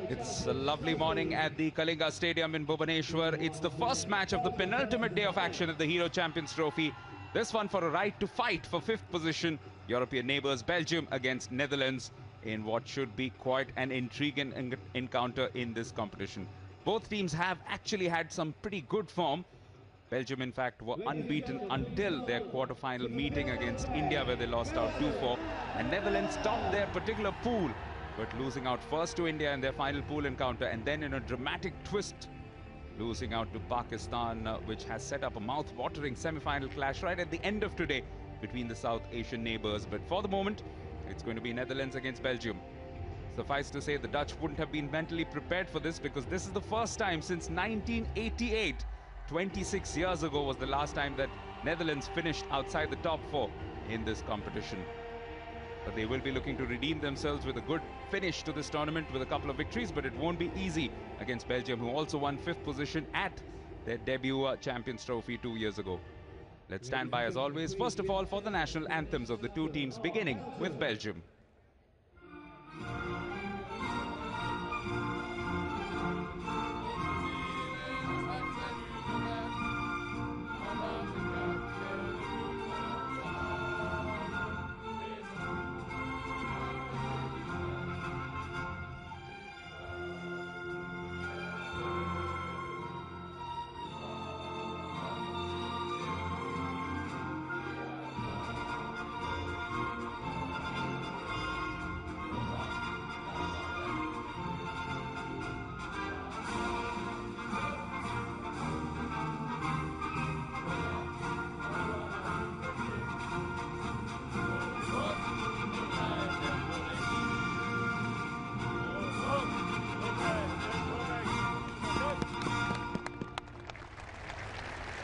It's a lovely morning at the Kalinga Stadium in Bhubaneswar. It's the first match of the penultimate day of action at the Hero Champions Trophy. This one for a right to fight for fifth position. European neighbours Belgium against Netherlands in what should be quite an intriguing encounter in this competition. Both teams have actually had some pretty good form. Belgium, in fact, were unbeaten until their quarter-final meeting against India, where they lost out 2-4. And Netherlands topped their particular pool, but losing out first to India in their final pool encounter, and then in a dramatic twist, losing out to Pakistan, which has set up a mouth-watering semi-final clash right at the end of today between the South Asian neighbours. But for the moment, it's going to be Netherlands against Belgium. Suffice to say, the Dutch wouldn't have been mentally prepared for this, because this is the first time since 1988. 26 years ago was the last time that Netherlands finished outside the top four in this competition. But they will be looking to redeem themselves with a good finish to this tournament with a couple of victories, but it won't be easy against Belgium, who also won fifth position at their debut Champions Trophy 2 years ago. Let's stand by as always, first of all, for the national anthems of the two teams, beginning with Belgium.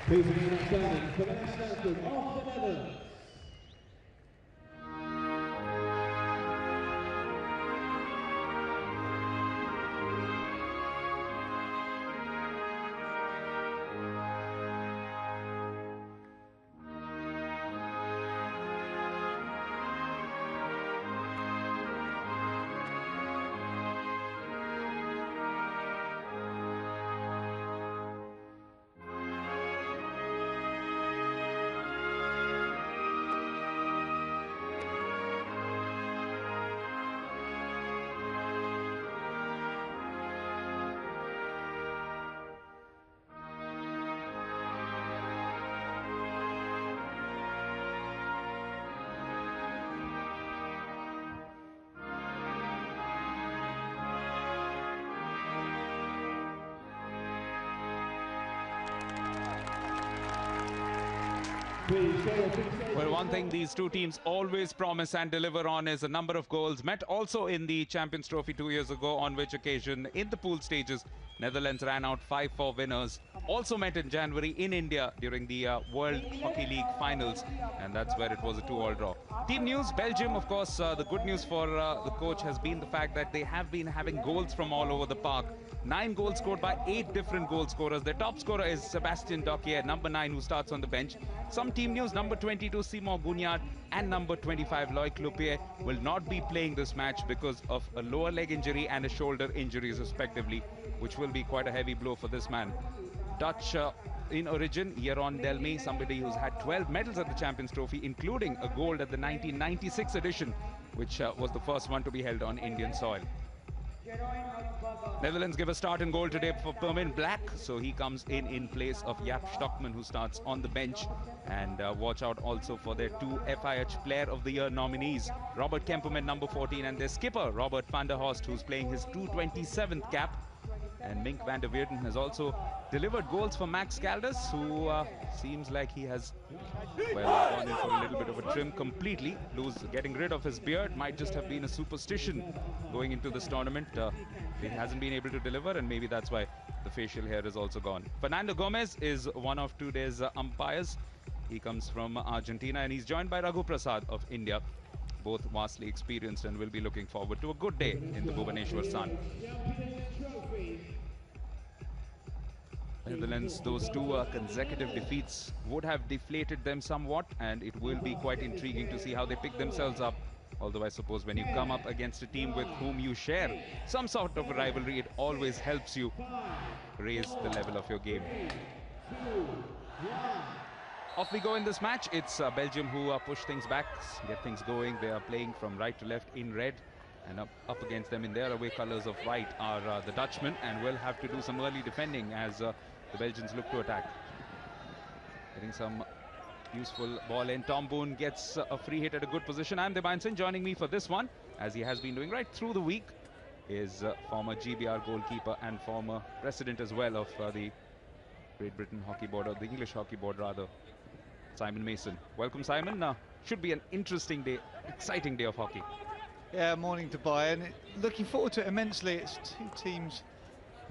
Please remain standing for the national anthem of the Netherlands. Well, one thing these two teams always promise and deliver on is a number of goals. Met also in the Champions Trophy 2 years ago, on which occasion in the pool stages, Netherlands ran out 5-4 winners. Also met in January in India during the World Hockey League finals, and that's where it was a 2-2 draw. Team news, Belgium, of course, the good news for the coach has been the fact that they have been having goals from all over the park. 9 goals scored by 8 different goal scorers. Their top scorer is Sebastian Dokier, number 9, who starts on the bench. Some team news, number 22, Simon Guignard, and number 25, Loic Lupier, will not be playing this match because of a lower leg injury and a shoulder injuries, respectively, which will be quite a heavy blow for this man. Dutch in origin, Jeroen Delmy, somebody who's had 12 medals at the Champions Trophy, including a gold at the 1996 edition, which was the first one to be held on Indian soil. Netherlands give a start in goal today for Permin Black, so he comes in place of Jaap Stockman, who starts on the bench. And watch out also for their 2 FIH Player of the Year nominees, Robert Kemperman, number 14, and their skipper, Robert van der Horst, who's playing his 227th cap. And Mink van der Weerden has also delivered goals for Max Caldas, who seems like he has, well, gone in for a little bit of a trim completely. Getting rid of his beard might just have been a superstition going into this tournament. He hasn't been able to deliver, and maybe that's why the facial hair is also gone. Fernando Gomez is one of today's umpires. He comes from Argentina, and he's joined by Raghu Prasad of India. Both vastly experienced, and will be looking forward to a good day in the Bhubaneswar sun. Netherlands, those 2 consecutive defeats would have deflated them somewhat, and it will be quite intriguing to see how they pick themselves up Although I suppose when you come up against a team with whom you share some sort of a rivalry, it always helps you raise the level of your game. Off we go in this match. It's Belgium who push things back, get things going. They are playing from right to left in red, and up against them in their away colours of white are the Dutchmen, and will have to do some early defending as the Belgians look to attack. Getting some useful ball in. Tom Boone gets a free hit at a good position. I'm Debansin. Joining me for this one, as he has been doing right through the week, is former GBR goalkeeper and former president as well of the Great Britain Hockey Board, or the English Hockey Board rather, Simon Mason. Welcome, Simon. Should be an interesting day, exciting day of hockey. Yeah, morning to Bayern. Looking forward to it immensely. It's two teams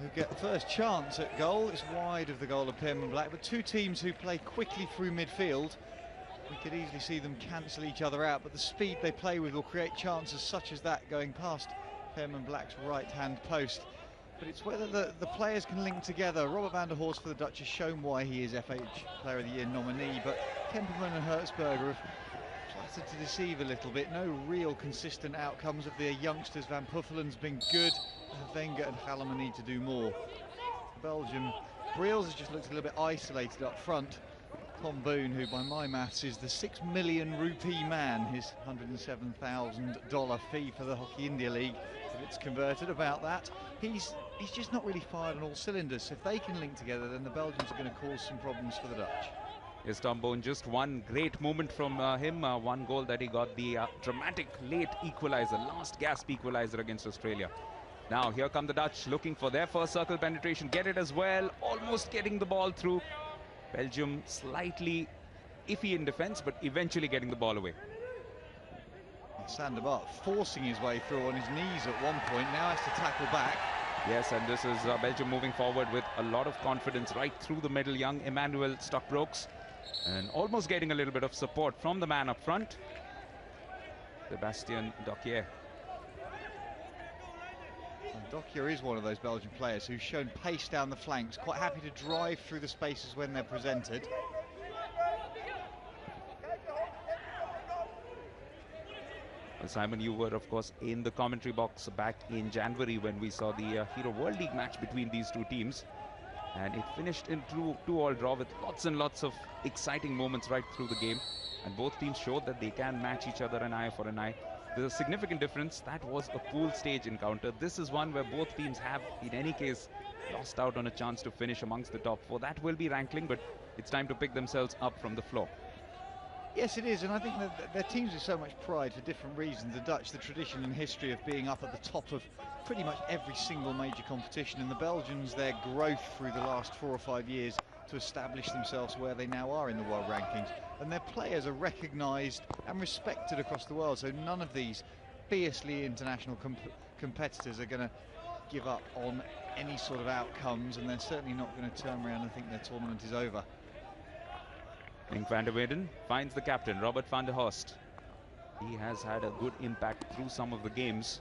who get the first chance at goal. It's wide of the goal of Pearman Black, but two teams who play quickly through midfield. We could easily see them cancel each other out, but the speed they play with will create chances such as that going past Pearman Black's right-hand post. But it's whether the players can link together. Robert van der Horst for the Dutch has shown why he is FH Player of the Year nominee, but Kemperman and Hertzberger have flattered to deceive a little bit. No real consistent outcomes of their youngsters. Van Puffelen's been good. Wenger and Halleman need to do more. Belgium, Briels has just looked a little bit isolated up front. Tom Boone, who by my maths is the 6 million rupee man, his $107,000 fee for the Hockey India League, if it's converted about that. He's just not really fired on all cylinders. If they can link together, then the Belgians are going to cause some problems for the Dutch. Yes, Tom Boone, just one great moment from him. One goal that he got, the dramatic late equalizer, last gasp equalizer against Australia. Now here come the Dutch looking for their first circle penetration, get it as well, almost getting the ball through. Belgium slightly iffy in defence, but eventually getting the ball away. Sandergaard forcing his way through on his knees at one point, now has to tackle back. Yes, and this is Belgium moving forward with a lot of confidence right through the middle. Young Emmanuel Stockbrooks, and almost getting a little bit of support from the man up front, Sebastian Docquier. And Docquier is one of those Belgian players who's shown pace down the flanks, quite happy to drive through the spaces when they're presented. Well, Simon, you were of course in the commentary box back in January when we saw the Hero World League match between these two teams, and it finished in 2-2 draw with lots and lots of exciting moments right through the game, and both teams showed that they can match each other an eye for an eye. There's a significant difference. That was a pool stage encounter. This is one where both teams have, in any case, lost out on a chance to finish amongst the top four. That will be rankling, but it's time to pick themselves up from the floor. Yes, it is, and I think that their teams with so much pride for different reasons. The Dutch, the tradition and history of being up at the top of pretty much every single major competition, and the Belgians, their growth through the last 4 or 5 years to establish themselves where they now are in the world rankings. And their players are recognised and respected across the world, so none of these fiercely international competitors are going to give up on any sort of outcomes, and they're certainly not going to turn around and think their tournament is over. Henk van der Weyden finds the captain, Robert van der Horst. He has had a good impact through some of the games.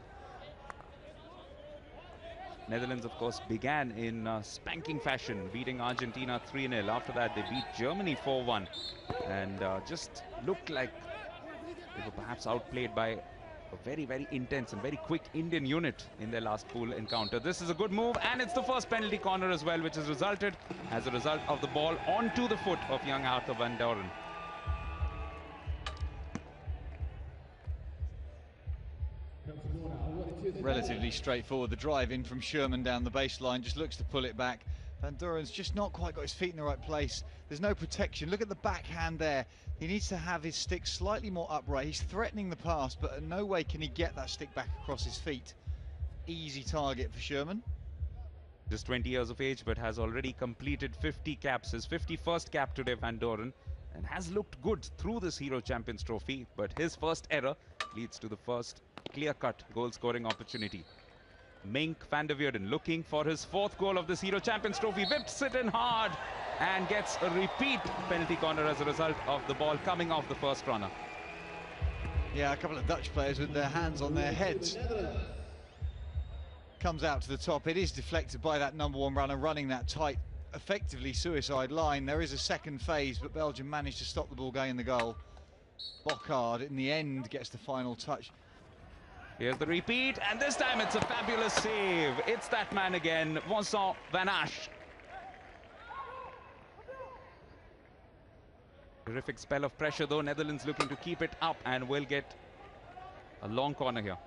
Netherlands, of course, began in spanking fashion, beating Argentina 3-0. After that, they beat Germany 4-1, and just looked like they were perhaps outplayed by a very, very intense and very quick Indian unit in their last pool encounter. This is a good move, and it's the first penalty corner as well, which has resulted as a result of the ball onto the foot of young Arthur van Doren. Relatively straightforward. The drive in from Sherman down the baseline, just looks to pull it back. Van Doren's just not quite got his feet in the right place. There's no protection. Look at the backhand there. He needs to have his stick slightly more upright. He's threatening the pass, but in no way can he get that stick back across his feet. Easy target for Sherman. Just 20 years of age, but has already completed 50 caps. His 51st cap today, Van Doren, and has looked good through this Hero Champions Trophy, but his first error leads to the first clear-cut goal-scoring opportunity. Mink van der Weyden looking for his 4th goal of this Hero Champions Trophy, whips it in hard and gets a repeat penalty corner as a result of the ball coming off the first runner. Yeah, a couple of Dutch players with their hands on their heads. Comes out to the top. It is deflected by that #1 runner running that tight, effectively suicide line. There is a second phase, but Belgium managed to stop the ball going in the goal. Boccard in the end gets the final touch. Here's the repeat, and this time it's a fabulous save. It's that man again, Vincent Van Asch. Terrific spell of pressure though. Netherlands looking to keep it up and will get a long corner here.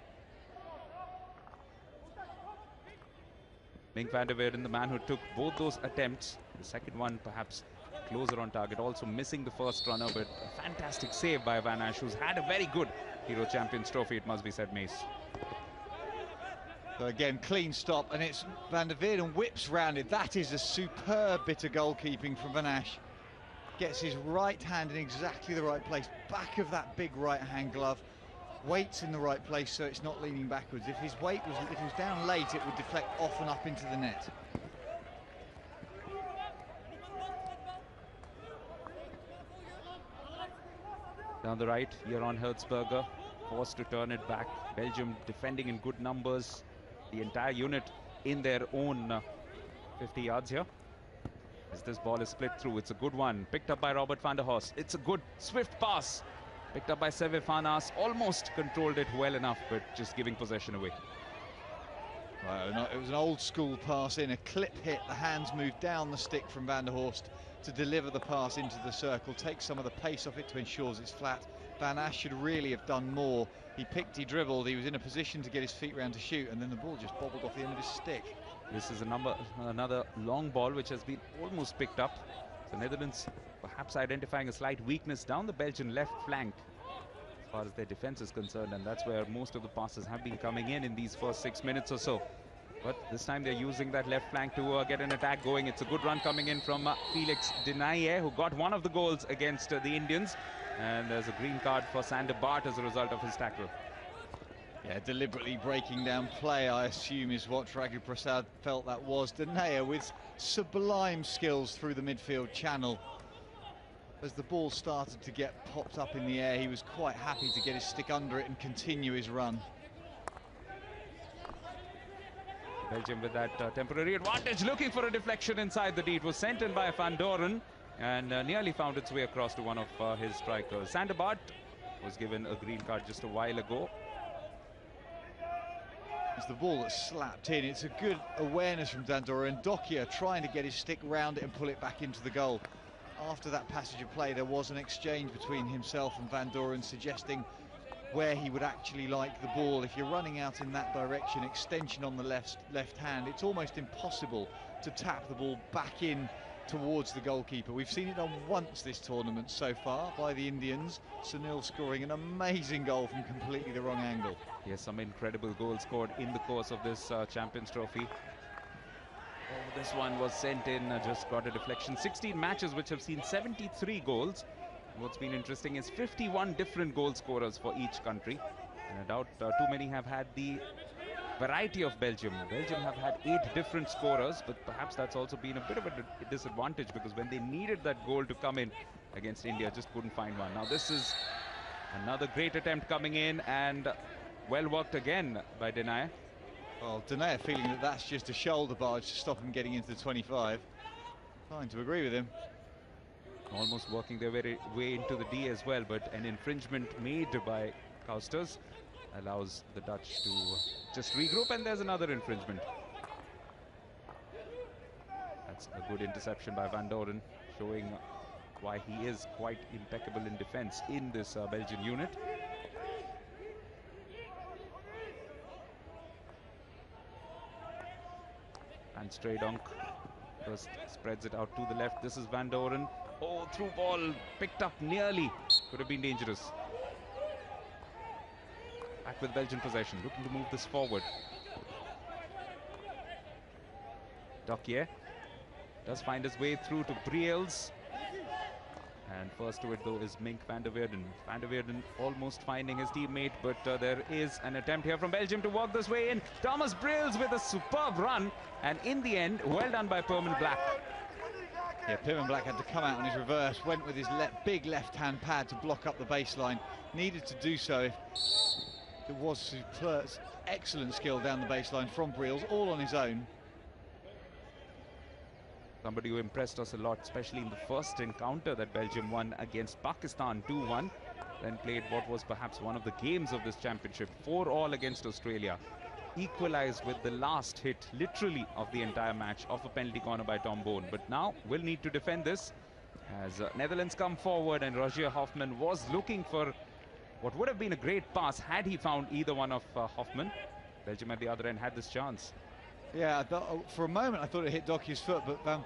Mink van der Weerden, the man who took both those attempts. The second one perhaps closer on target, also missing the first runner, but a fantastic save by Van Asch, who's had a very good Hero Champions Trophy, it must be said, Mace. So again, clean stop, and it's van der Weerden whips round it. That is a superb bit of goalkeeping from Van Asch. Gets his right hand in exactly the right place, back of that big right hand glove. Weight's in the right place so it's not leaning backwards. If his weight was, if it was down late, it would deflect off and up into the net. Down the right, Jeroen Hertzberger forced to turn it back. Belgium defending in good numbers. The entire unit in their own 50 yards here. As this ball is split through, it's a good one. Picked up by Robert van der Horst. It's a good swift pass. Picked up by Seve van Aas. Almost controlled it well enough, but just giving possession away. Well, it was an old school pass in, a clip hit. The hands moved down the stick from van der Horst to deliver the pass into the circle. Takes some of the pace off it to ensure it's flat. Van Asch should really have done more. He picked, he dribbled, he was in a position to get his feet round to shoot, and then the ball just bobbled off the end of his stick. This is another long ball which has been almost picked up. So Netherlands perhaps identifying a slight weakness down the Belgian left flank as far as their defense is concerned, and that's where most of the passes have been coming in these first 6 minutes or so. But this time they're using that left flank to get an attack going. It's a good run coming in from Felix Denaye, who got one of the goals against the Indians. And there's a green card for Sander Bart as a result of his tackle. Yeah, deliberately breaking down play, I assume, is what Raghu Prasad felt that was. Denaye with sublime skills through the midfield channel. As the ball started to get popped up in the air, he was quite happy to get his stick under it and continue his run. Belgium with that temporary advantage, looking for a deflection inside the D. It was sent in by Van Doren and nearly found its way across to one of his strikers. Sander Bart was given a green card just a while ago. It's the ball that's slapped in. It's a good awareness from Van Doren. Dokia trying to get his stick round it and pull it back into the goal. After that passage of play, there was an exchange between himself and Van Doren, suggesting where he would actually like the ball. If you're running out in that direction, extension on the left hand, it's almost impossible to tap the ball back in towards the goalkeeper. We've seen it done once this tournament so far by the Indians. Sunil scoring an amazing goal from completely the wrong angle. Yes, some incredible goals scored in the course of this Champions Trophy. Oh, this one was sent in, just got a deflection. 16 matches which have seen 73 goals. What's been interesting is 51 different goal scorers for each country. And I doubt too many have had the variety of Belgium. Belgium have had 8 different scorers, but perhaps that's also been a bit of a disadvantage, because when they needed that goal to come in against India, just couldn't find one. Now this is another great attempt coming in, and well worked again by Denaye. Well, Denaye feeling that that's just a shoulder barge to stop him getting into the 25. Fine to agree with him. Almost working their way into the D as well, but an infringement made by Kousters allows the Dutch to just regroup, and there's another infringement. That's a good interception by Van Doren, showing why he is quite impeccable in defense in this Belgian unit. And Stray Donk first spreads it out to the left. This is Van Doren. Oh, through ball picked up nearly. Could have been dangerous. Back with Belgian possession, looking to move this forward. Dokier does find his way through to Briels. And first to it though is Mink van der Weerden. Van der Weerden almost finding his teammate, but there is an attempt here from Belgium to work this way in. Thomas Briels with a superb run, and in the end, well done by Perman Black. Yeah, Perman Black had to come out on his reverse, went with his big left-hand pad to block up the baseline. Needed to do so. It was excellent skill down the baseline from Briels, all on his own. Somebody who impressed us a lot, especially in the first encounter that Belgium won against Pakistan 2-1. then played what was perhaps one of the games of this championship. 4-all against Australia. Equalized with the last hit, literally, of the entire match, of a penalty corner by Tom Bone. But now will need to defend this as Netherlands come forward, and Rogier Hoffman was looking for what would have been a great pass had he found either one of Hoffman. Belgium at the other end had this chance. Yeah, for a moment I thought it hit Docky's foot, but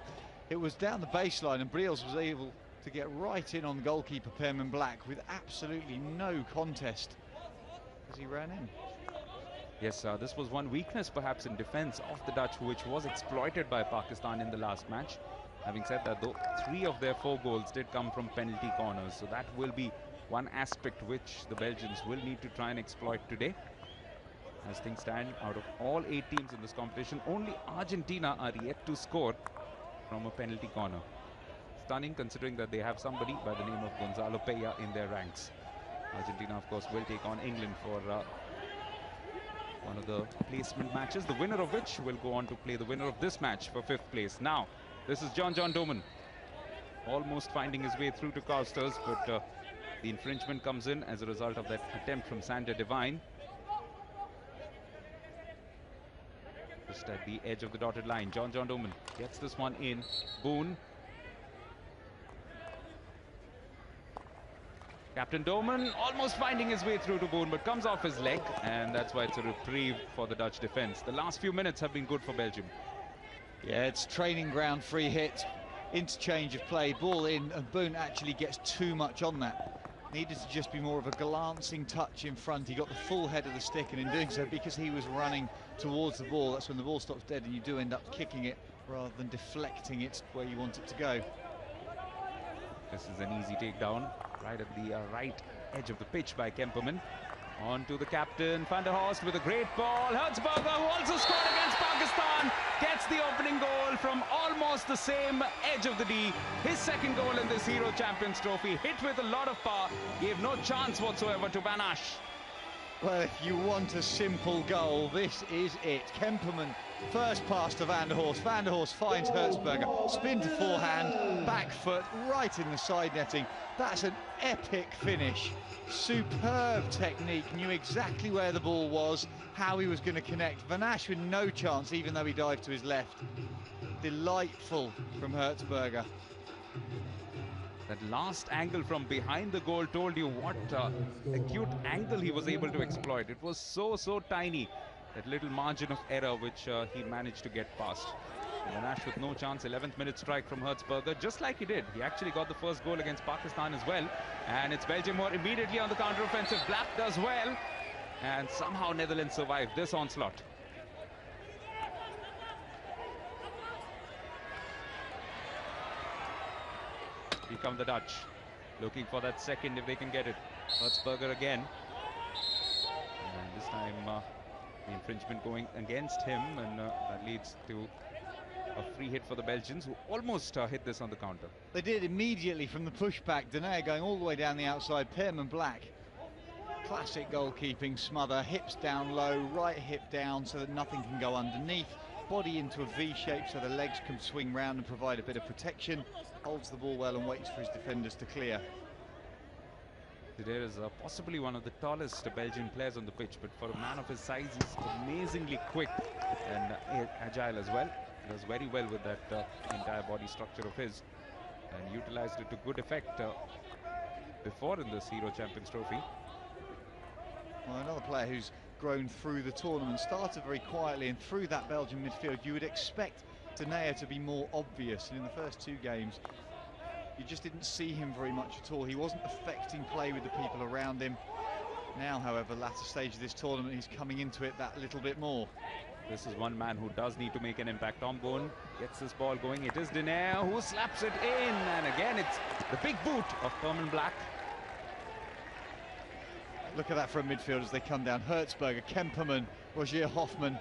it was down the baseline, and Briels was able to get right in on goalkeeper Pearman Black with absolutely no contest as he ran in. Yes, this was one weakness perhaps in defence of the Dutch, which was exploited by Pakistan in the last match. Having said that, though, 3 of their 4 goals did come from penalty corners, so that will be one aspect which the Belgians will need to try and exploit today. As things stand, out of all 8 teams in this competition, only Argentina are yet to score from a penalty corner. Stunning, considering that they have somebody by the name of Gonzalo Peña in their ranks. Argentina, of course, will take on England for one of the placement matches, the winner of which will go on to play the winner of this match for 5th place. Now, this is John Doman, almost finding his way through to Costers, but the infringement comes in as a result of that attempt from Sander Devine. Just at the edge of the dotted line, John Doman gets this one in. Boone. Captain Doman almost finding his way through to Boone, but comes off his leg, and that's why it's a reprieve for the Dutch defence. The last few minutes have been good for Belgium. Yeah, it's training ground, free hit, interchange of play, ball in, and Boone actually gets too much on that. Needed to just be more of a glancing touch in front. He got the full head of the stick, and in doing so, because he was running towards the ball, that's when the ball stops dead and you do end up kicking it rather than deflecting it where you want it to go. This is an easy takedown right at the right edge of the pitch by Kemperman. On to the captain, Van der Horst with a great ball. Hertzberger, who also scored against Pakistan, gets the opening goal from almost the same edge of the D. His second goal in this Hero Champions Trophy, hit with a lot of power, gave no chance whatsoever to Van Asch. Well, if you want a simple goal, this is it. Kemperman, first pass to Van der Horst. Van der Horst finds Hertzberger, spin to forehand, back foot, right in the side netting. That's an epic finish. Superb technique, knew exactly where the ball was, how he was going to connect. Van Asch with no chance, even though he dived to his left. Delightful from Hertzberger. That last angle from behind the goal told you what acute angle he was able to exploit. It was so tiny, that little margin of error which he managed to get past. Van Asch with no chance, 11th minute strike from Hertzberger, just like he did. He actually got the first goal against Pakistan as well. And it's Belgium who are immediately on the counter-offensive. Black does well, and somehow Netherlands survived this onslaught. Here come the Dutch, looking for that second if they can get it. Hertzberger again. And this time the infringement going against him, and that leads to a free hit for the Belgians, who almost hit this on the counter. They did immediately from the pushback. Denayer going all the way down the outside. Pearman Black, classic goalkeeping smother, hips down low, right hip down so that nothing can go underneath. Body into a V shape so the legs can swing round and provide a bit of protection. Holds the ball well and waits for his defenders to clear. There is possibly one of the tallest Belgian players on the pitch, but for a man of his size, he's amazingly quick and agile as well. He does very well with that entire body structure of his, and utilized it to good effect before in this Hero Champions Trophy. Well, another player who's grown through the tournament, started very quietly, and through that Belgian midfield you would expect Denayer to be more obvious, and in the first 2 games you just didn't see him very much at all. He wasn't affecting play with the people around him. Now, however, latter stage of this tournament, he's coming into it that little bit more. This is one man who does need to make an impact. Tom Bone gets this ball going. It is Denayer who slaps it in, and again it's the big boot of Pearman Black. Look at that from midfield as they come down. Hertzberger, Kemperman, Rogier Hoffman.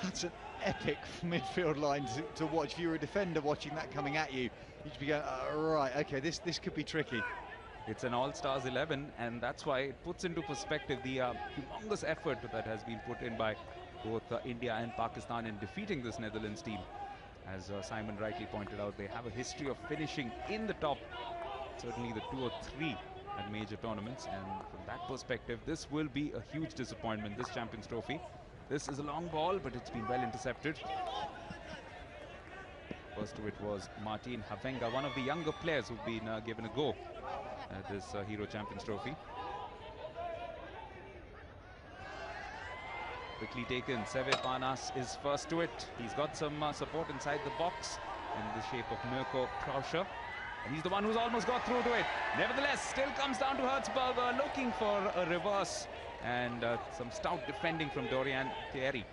That's an epic midfield line to watch. If you were a defender watching that coming at you, you'd be going, right, okay, this could be tricky. It's an all-stars 11, and that's why it puts into perspective the humongous effort that has been put in by both India and Pakistan in defeating this Netherlands team. As Simon rightly pointed out, they have a history of finishing in the top, certainly the 2 or 3 at major tournaments, and from that perspective, this will be a huge disappointment, this Champions Trophy. This is a long ball, but it's been well intercepted. First to it was Martin Havenga, one of the younger players who've been given a go at this Hero Champions Trophy. Quickly taken, Seve Panas is first to it. He's got some support inside the box in the shape of Mirko Krauscher. And he's the one who's almost got through to it. Nevertheless, still comes down to Hertzberger, looking for a reverse. And some stout defending from Dorian Thierry.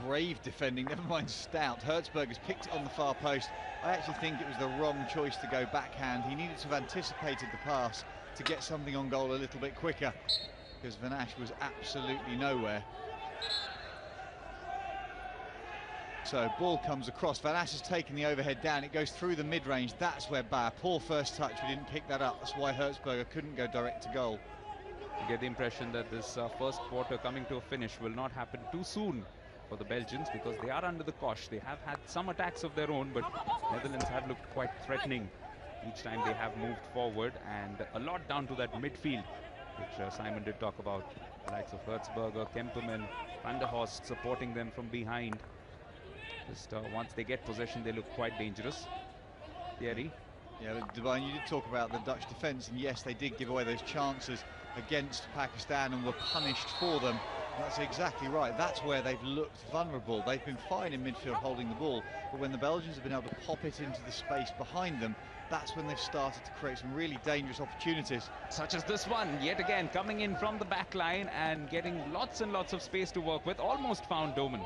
Brave defending, never mind stout. Hertzberger's picked it on the far post. I actually think it was the wrong choice to go backhand. He needed to have anticipated the pass to get something on goal a little bit quicker, because Van Asch was absolutely nowhere. So ball comes across. Van Asch has taken the overhead down. It goes through the mid-range. That's where poor first touch. We didn't pick that up. That's why Hertzberger couldn't go direct to goal. You get the impression that this first quarter coming to a finish will not happen too soon for the Belgians, because they are under the cosh. They have had some attacks of their own, but Netherlands have looked quite threatening each time they have moved forward, and a lot down to that midfield, which Simon did talk about. The likes of Hertzberger, Kemperman, Van der Horst supporting them from behind. Just once they get possession, they look quite dangerous. Thierry. Yeah, Divine, you did talk about the Dutch defence, and yes, they did give away those chances against Pakistan and were punished for them. And that's exactly right. That's where they've looked vulnerable. They've been fine in midfield holding the ball, but when the Belgians have been able to pop it into the space behind them, that's when they've started to create some really dangerous opportunities. Such as this one, yet again, coming in from the back line and getting lots and lots of space to work with. Almost found Doman.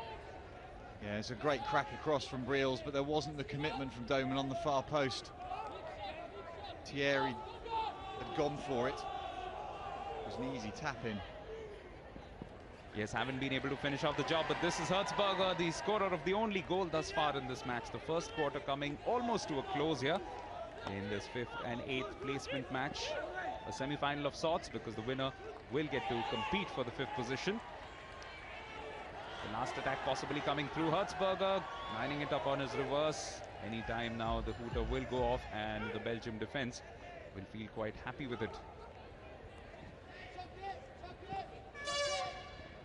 Yeah, it's a great crack across from Briels, but there wasn't the commitment from Doman on the far post. Thierry had gone for it. It was an easy tap-in. Yes, haven't been able to finish off the job, but this is Hertzberger, the scorer of the only goal thus far in this match. The first quarter coming almost to a close here in this 5th and 8th placement match. A semi-final of sorts, because the winner will get to compete for the 5th position. The last attack possibly coming through. Hertzberger lining it up on his reverse. Anytime now the hooter will go off, and the Belgium defense will feel quite happy with it.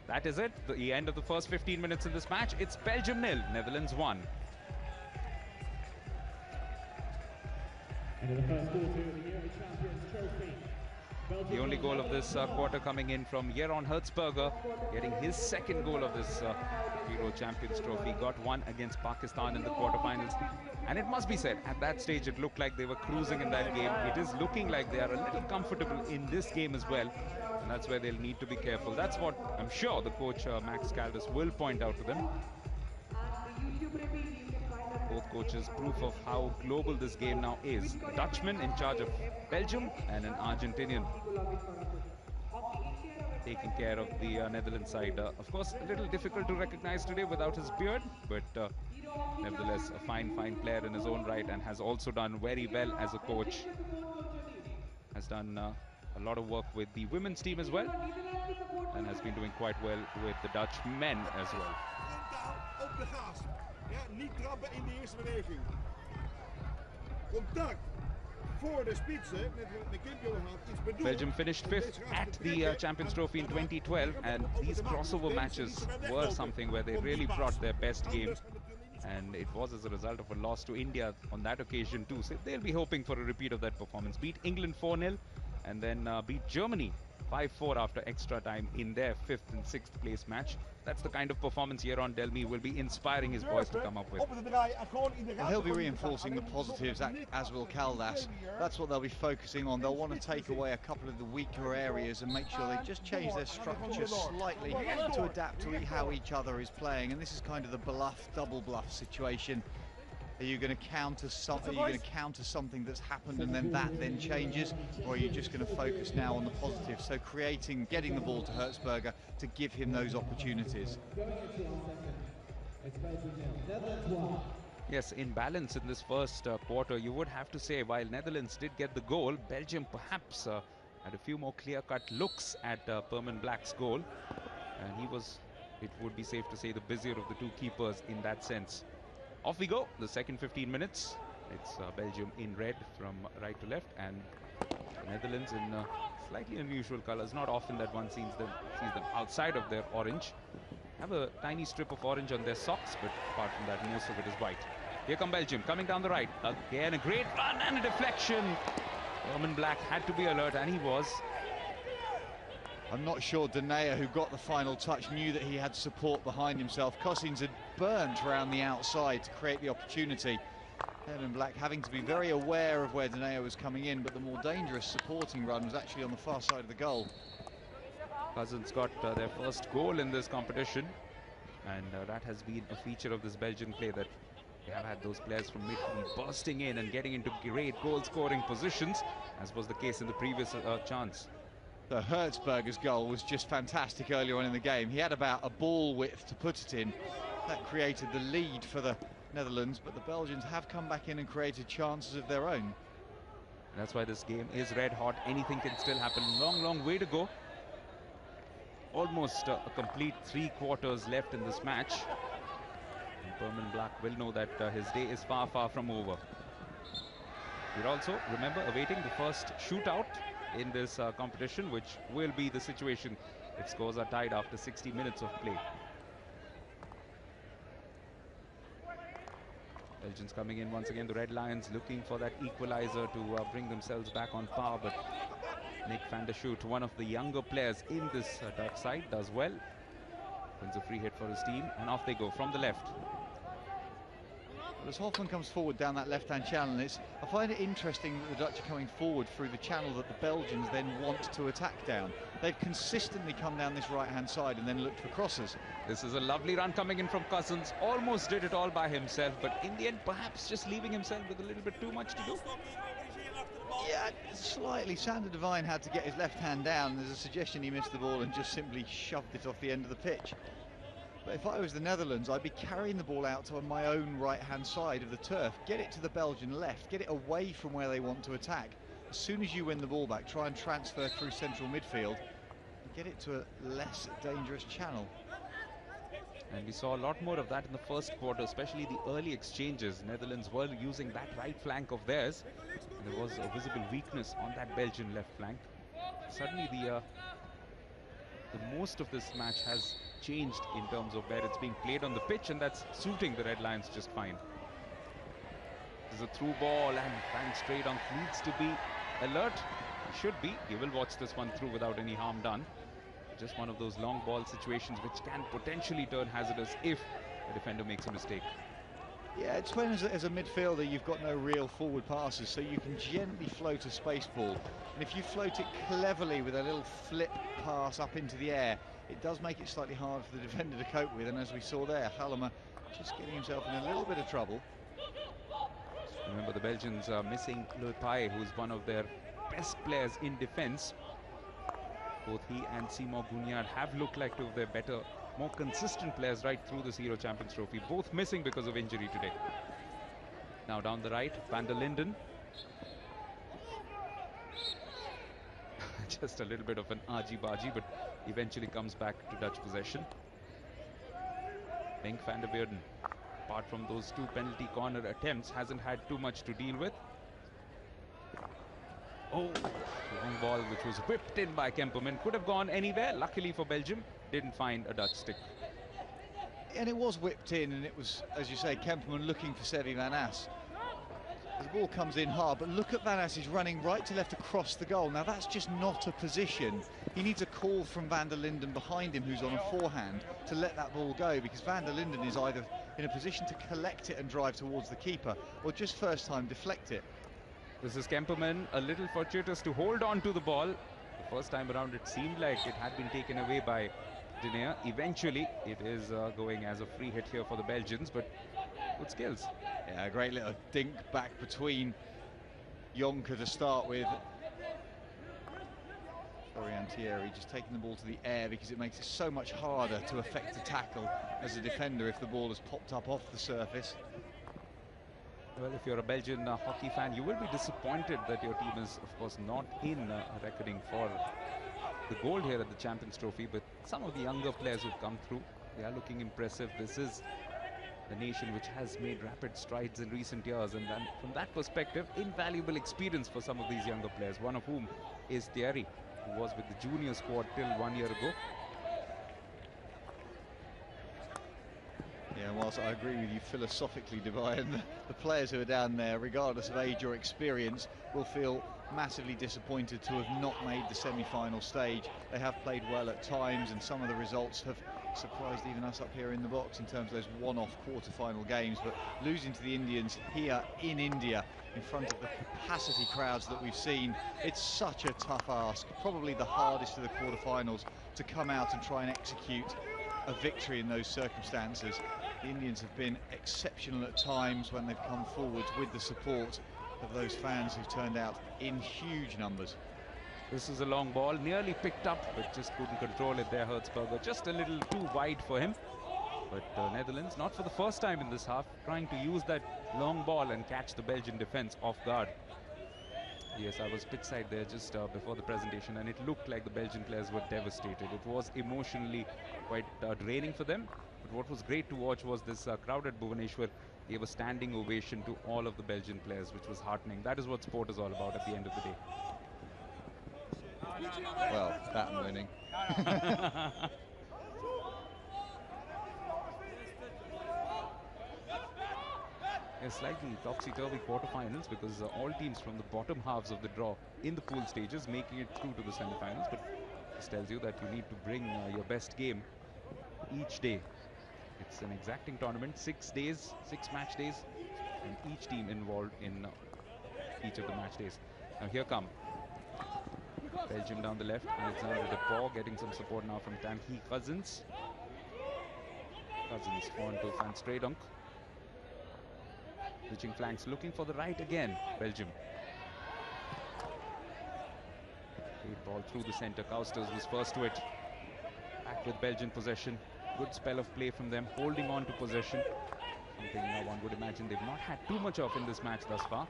That is it, the end of the first 15 minutes in this match. It's Belgium 0, Netherlands 1. And in the first quarter of the Euro Champions Trophy, The only goal of this quarter coming in from Jeroen Hertzberger, getting his second goal of this Hero Champions Trophy. Got one against Pakistan in the quarterfinals. And it must be said, at that stage it looked like they were cruising in that game. It is looking like they are a little comfortable in this game as well. And that's where they'll need to be careful. That's what I'm sure the coach Max Caldas will point out to them. Both coaches, proof of how global this game now is. A Dutchman in charge of Belgium and an Argentinian taking care of the Netherlands side. Of course, a little difficult to recognize today without his beard, but nevertheless, a fine player in his own right, and has also done very well as a coach. Has done a lot of work with the women's team as well, and has been doing quite well with the Dutch men as well. Niet trappen in de eerste beweging. Contact voor de spitsen met de Kimpioen had iets bedoeld. Belgium finished 5th at the Champions Trophy in 2012, and these crossover matches were something where they really brought their best game, and it was as a result of a loss to India on that occasion too. So they'll be hoping for a repeat of that performance. Beat England 4-0 and then beat Germany 5-4 after extra time in their 5th and 6th place match. That's the kind of performance Jeroen Delmy will be inspiring his boys to come up with. Well, he'll be reinforcing the positives, as will Caldas. That's what they'll be focusing on. They'll want to take away a couple of the weaker areas and make sure they just change their structure slightly to adapt to how each other is playing. And this is kind of the bluff, double bluff situation. Are you going to counter something? Are you going to counter something that's happened and then that changes, or are you just going to focus now on the positive? So getting the ball to Hertzberger to give him those opportunities. Yes, in balance in this first quarter, you would have to say, while Netherlands did get the goal, Belgium perhaps had a few more clear-cut looks at Perman Black's goal, and he was, it would be safe to say, the busier of the two keepers in that sense. Off we go, the second 15 minutes. It's Belgium in red from right to left, and The Netherlands in slightly unusual colors. Not often that one sees them outside of their orange. Have a tiny strip of orange on their socks, but apart from that, most of it is white. Here come Belgium, coming down the right. Again, a great run and a deflection. Herman Black had to be alert, and he was. I'm not sure De Gea, who got the final touch, knew that he had support behind himself. Cossins had burnt around the outside to create the opportunity. Herman Black having to be very aware of where De Gea was coming in, but the more dangerous supporting run was actually on the far side of the goal. Cousins got their first goal in this competition, and that has been a feature of this Belgian play, that they have had those players from midfield bursting in and getting into great goal-scoring positions, as was the case in the previous chance. So Hertzberger's goal was just fantastic earlier on in the game. He had about a ball width to put it in. That created the lead for the Netherlands, but the Belgians have come back in and created chances of their own. That's why this game is red hot. Anything can still happen. Long way to go. Almost a complete 3 quarters left in this match. And Herman Black will know that his day is far from over. We're also, remember, awaiting the first shootout in this competition, which will be the situation if scores are tied after 60 minutes of play. Belgians coming in once again. The Red Lions looking for that equalizer to bring themselves back on par, but Nick van der Schoot, one of the younger players in this Dutch side, does well. Wins a free hit for his team, and off they go from the left. Well, as Hoffman comes forward down that left-hand channel, I find it interesting that the Dutch are coming forward through the channel that the Belgians then want to attack down. They've consistently come down this right-hand side and then looked for crosses. This is a lovely run coming in from Cousins. Almost did it all by himself, but in the end, perhaps just leaving himself with a little bit too much to do. Yeah, slightly. Sander Devine had to get his left hand down. There's a suggestion he missed the ball and just simply shoved it off the end of the pitch. But if I was the Netherlands, I'd be carrying the ball out to my own right-hand side of the turf. Get it to the Belgian left. Get it away from where they want to attack. As soon as you win the ball back, try and transfer through central midfield and get it to a less dangerous channel. And we saw a lot more of that in the first quarter, especially the early exchanges. Netherlands were using that right flank of theirs. And there was a visible weakness on that Belgian left flank. Suddenly the most of this match has changed in terms of where it's being played on the pitch, and that's suiting the Red Lions just fine. There's a through ball, and Frank Straydonk needs to be alert. He should be. He will watch this one through without any harm done. Just one of those long ball situations which can potentially turn hazardous if the defender makes a mistake. Yeah, it's when as a midfielder you've got no real forward passes, so you can gently float a space ball. And if you float it cleverly with a little flip pass up into the air, it does make it slightly hard for the defender to cope with. And as we saw there, Hallemer just getting himself in a little bit of trouble. Remember, the Belgians are missing Lepai, who's one of their best players in defense. Both he and Seymour Gugnard have looked like two of their better, more consistent players right through this Hero Champions Trophy. Both missing because of injury today. Now down the right, Van der Linden. Just a little bit of an argy-bargy, but eventually comes back to Dutch possession. Henk van der Beurden, apart from those 2 penalty corner attempts, hasn't had too much to deal with. Oh, long ball which was whipped in by Kemperman. Could have gone anywhere. Luckily for Belgium, didn't find a Dutch stick. And it was whipped in, and it was, as you say, Kemperman looking for Seve Van As. The ball comes in hard, but look at Van As, he's running right to left across the goal. Now that's just not a position. He needs a call from Van der Linden behind him, who's on a forehand, to let that ball go, because Van der Linden is either in a position to collect it and drive towards the keeper, or just first time deflect it. This is Kemperman, a little fortuitous to hold on to the ball. The first time around it seemed like it had been taken away by De Gea. Eventually it is going as a free hit here for the Belgians, but good skills. Yeah, a great little dink back between Jonker to start with. Florian Thierry just taking the ball to the air because it makes it so much harder to effect a tackle as a defender if the ball has popped up off the surface. Well, if you're a Belgian hockey fan, you will be disappointed that your team is, of course, not in reckoning for the gold here at the Champions Trophy. But some of the younger players who've come through, they are looking impressive. This is a nation which has made rapid strides in recent years, and then from that perspective, invaluable experience for some of these younger players, one of whom is Thierry, who was with the junior squad till 1 year ago. Yeah, whilst I agree with you philosophically, Dubai, and the players who are down there, regardless of age or experience, will feel massively disappointed to have not made the semi-final stage. They have played well at times, and some of the results have surprised even us up here in the box in terms of those one-off quarter-final games. But losing to the Indians here in India, in front of the capacity crowds that we've seen, it's such a tough ask, probably the hardest of the quarter-finals, to come out and try and execute a victory in those circumstances. The Indians have been exceptional at times when they've come forwards with the support of those fans who've turned out in huge numbers. This is a long ball, nearly picked up, but just couldn't control it there, Hertzberger. Just a little too wide for him. But Netherlands, not for the first time in this half, trying to use that long ball and catch the Belgian defence off guard. Yes, I was pitch side there just before the presentation, and it looked like the Belgian players were devastated. It was emotionally quite draining for them. But what was great to watch was this crowd at Bhubaneswar gave a standing ovation to all of the Belgian players, which was heartening. That is what sport is all about at the end of the day. Well, that and winning. Slightly topsy-turvy quarterfinals, because all teams from the bottom halves of the draw in the pool stages making it through to the semi-finals. But this tells you that you need to bring your best game each day. It's an exacting tournament, 6 days, 6 match days, and each team involved in each of the match days. Now here come Belgium down the left. Alexander De Boer getting some support now from Tanguy Cousins. Cousins on to Van Stradonk. Switching flanks, looking for the right again, Belgium. Great ball through the centre. Kousters was first to it. Back with Belgian possession. Good spell of play from them, holding on to possession. Something one would imagine they've not had too much of in this match thus far.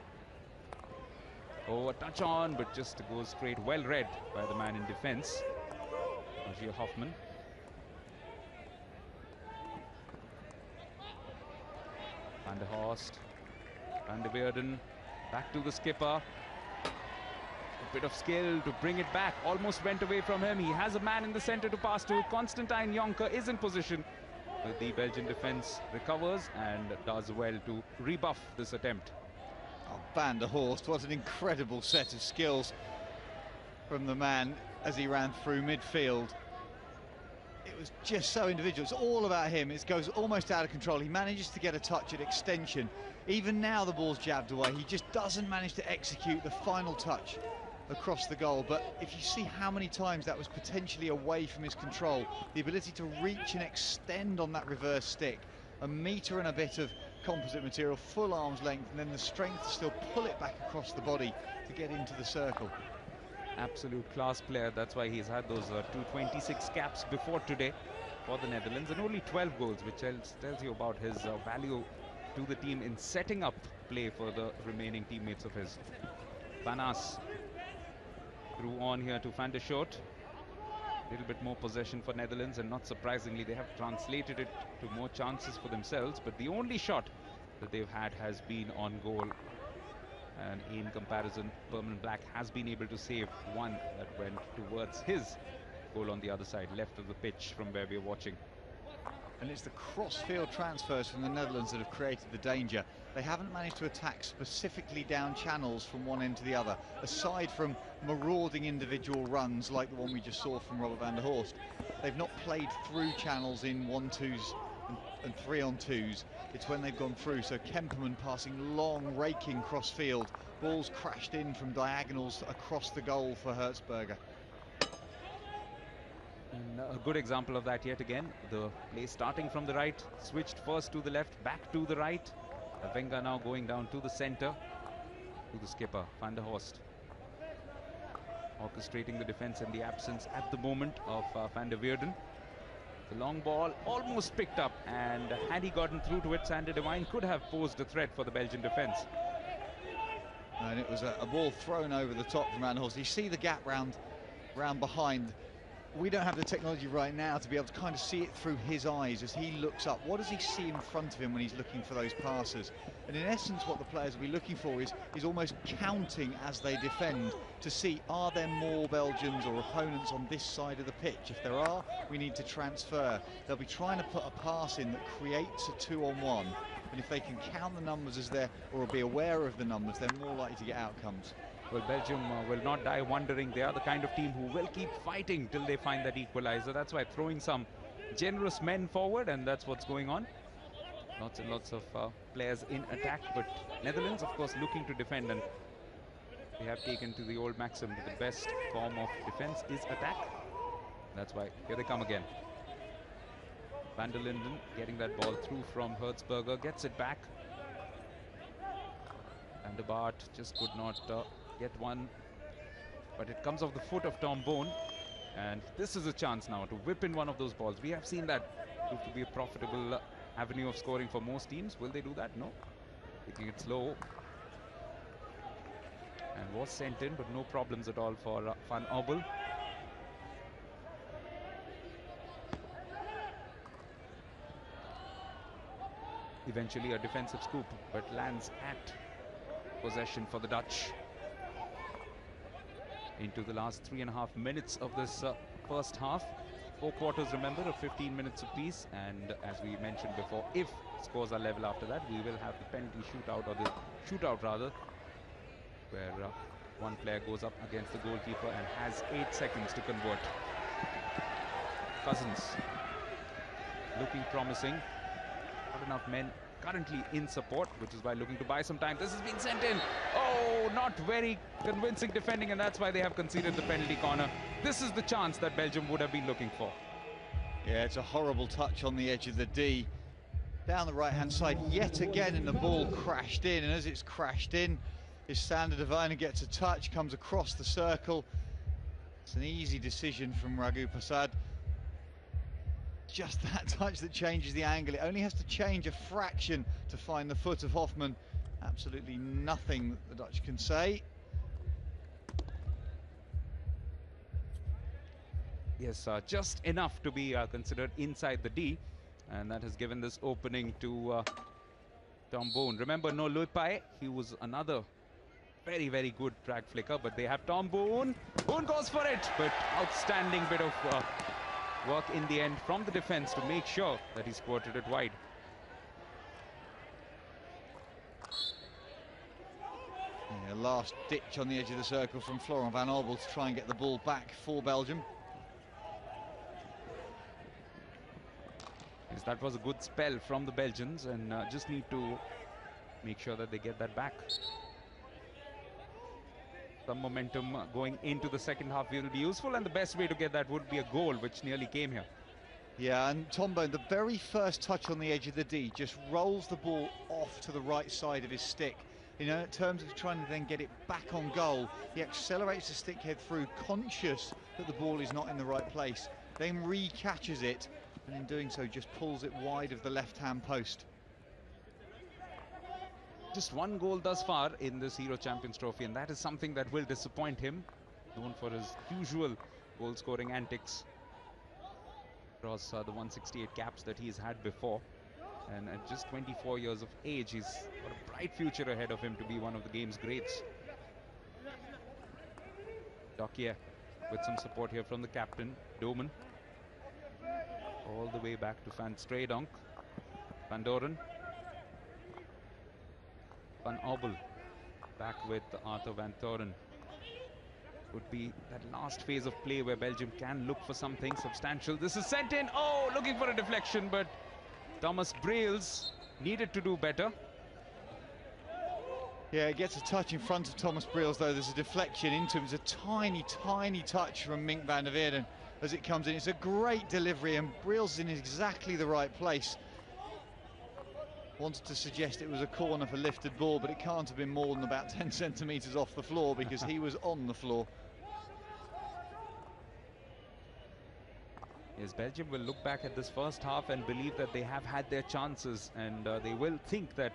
Oh, a touch on, but just goes straight. Well read by the man in defence, Rogier Hoffman. Van der Horst. Van der Weerden, back to the skipper. A bit of skill to bring it back. Almost went away from him. He has a man in the centre to pass to. Constantine Jonker is in position. But the Belgian defence recovers and does well to rebuff this attempt. Oh, Van der Horst, what an incredible set of skills from the man as he ran through midfield. It was just so individual. It's all about him. It goes almost out of control. He manages to get a touch at extension. Even now the ball's jabbed away. He just doesn't manage to execute the final touch across the goal. But if you see how many times that was potentially away from his control, the ability to reach and extend on that reverse stick, a metre and a bit of composite material, full arm's length, and then the strength to still pull it back across the body to get into the circle. Absolute class player. That's why he's had those 226 caps before today for the Netherlands, and only 12 goals, which tells you about his value to the team in setting up play for the remaining teammates of his. Van Aas through on here to Van der Schoot. A little bit more possession for Netherlands, and not surprisingly they have translated it to more chances for themselves, but the only shot that they've had has been on goal. And in comparison, Permanent Black has been able to save one that went towards his goal on the other side, left of the pitch from where we're watching. And it's the cross-field transfers from the Netherlands that have created the danger. They haven't managed to attack specifically down channels from one end to the other, aside from marauding individual runs like the one we just saw from Robert van der Horst. They've not played through channels in 1-2s and 3-on-2s. It's when they've gone through. So Kemperman passing long, raking cross-field. Balls crashed in from diagonals across the goal for Hertzberger. And a good example of that yet again. The play starting from the right, switched first to the left, back to the right. Wenger now going down to the centre, to the skipper, Van der Horst. Orchestrating the defence in the absence at the moment of Van der Weerden. The long ball almost picked up, and had he gotten through to it, Sander de Wijn could have posed a threat for the Belgian defence. And it was a ball thrown over the top from Van der Horst. You see the gap round behind. we don't have the technology right now to be able to kind of see it through his eyes as he looks up. What does he see in front of him when he's looking for those passes? And in essence, what the players will be looking for is almost counting as they defend to see, are there more Belgians or opponents on this side of the pitch? If there are, we need to transfer. They'll be trying to put a pass in that creates a 2-on-1. And if they can count the numbers as they're, or be aware of the numbers, they're more likely to get outcomes. Well, Belgium will not die wondering. They are the kind of team who will keep fighting till they find that equalizer. That's why throwing some generous men forward, and that's what's going on. Lots and lots of players in attack, but Netherlands, of course, looking to defend, and they have taken to the old maxim that the best form of defense is attack. That's why here they come again. Van der Linden getting that ball through from Hertzberger, gets it back. And the Bart just could not get one, but it comes off the foot of Tom Bone, and this is a chance now to whip in one of those balls. We have seen that prove to be a profitable avenue of scoring for most teams. Will they do that? No. Taking it slow, and was sent in, but no problems at all for Van Obel. Eventually a defensive scoop, but lands at possession for the Dutch. Into the last 3.5 minutes of this first half. 4 quarters, remember, of 15 minutes apiece. And as we mentioned before, if scores are level after that, we will have the penalty shootout, or the shootout rather, where one player goes up against the goalkeeper and has 8 seconds to convert. Cousins looking promising. Not enough men currently in support, which is why looking to buy some time. This has been sent in. Oh, not very convincing defending, and that's why they have conceded the penalty corner. This is the chance that Belgium would have been looking for. Yeah, it's a horrible touch on the edge of the D. Down the right-hand side yet again, and the ball crashed in, and as it's crashed in, his Sander Diviner gets a touch, comes across the circle. It's an easy decision from Raghu Prasad. Just that touch that changes the angle. It only has to change a fraction to find the foot of Hoffman. Absolutely nothing that the Dutch can say. Yes, just enough to be considered inside the D, and that has given this opening to Tom Bone. Remember, no Luipai, he was another very, very good drag flicker, but they have Tom Bone. Bone goes for it, but outstanding bit of work in the end from the defense to make sure that he squirted it wide. Yeah, last ditch on the edge of the circle from Florent Van Obel to try and get the ball back for Belgium. Yes, that was a good spell from the Belgians, and just need to make sure that they get that back. Some momentum going into the second half will be useful, and the best way to get that would be a goal, which nearly came here. Yeah, and Tom Bone, the very first touch on the edge of the D, just rolls the ball off to the right side of his stick. You know, in terms of trying to then get it back on goal, he accelerates the stick head through, conscious that the ball is not in the right place, then re-catches it, and in doing so just pulls it wide of the left-hand post. Just one goal thus far in this Hero Champions Trophy, and that is something that will disappoint him, known for his usual goal-scoring antics across the 168 caps that he's had before. And at just 24 years of age, he's got a bright future ahead of him to be one of the game's greats. Dokier with some support here from the captain, Domen. All the way back to Van Streydonk. Van Doren. Van Obel back with Arthur Van Thoren. Would be that last phase of play where Belgium can look for something substantial. This is sent in. Oh, looking for a deflection, but Thomas Breels needed to do better. Yeah, it gets a touch in front of Thomas Breels, though. There's a deflection into him. It's a tiny, tiny touch from Mink van der Weerden as it comes in. It's a great delivery, and Breels is in exactly the right place. Wanted to suggest it was a corner for lifted ball, but it can't have been more than about 10 centimetres off the floor because he was on the floor. Yes, Belgium will look back at this first half and believe that they have had their chances, and they will think that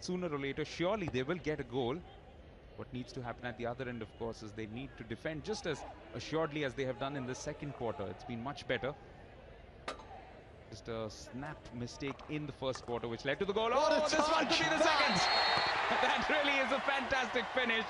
sooner or later, surely they will get a goal. What needs to happen at the other end, of course, is they need to defend just as assuredly as they have done in the second quarter. It's been much better. Just a snapped mistake in the first quarter, which led to the goal. Oh, this one could be the second. That really is a fantastic finish.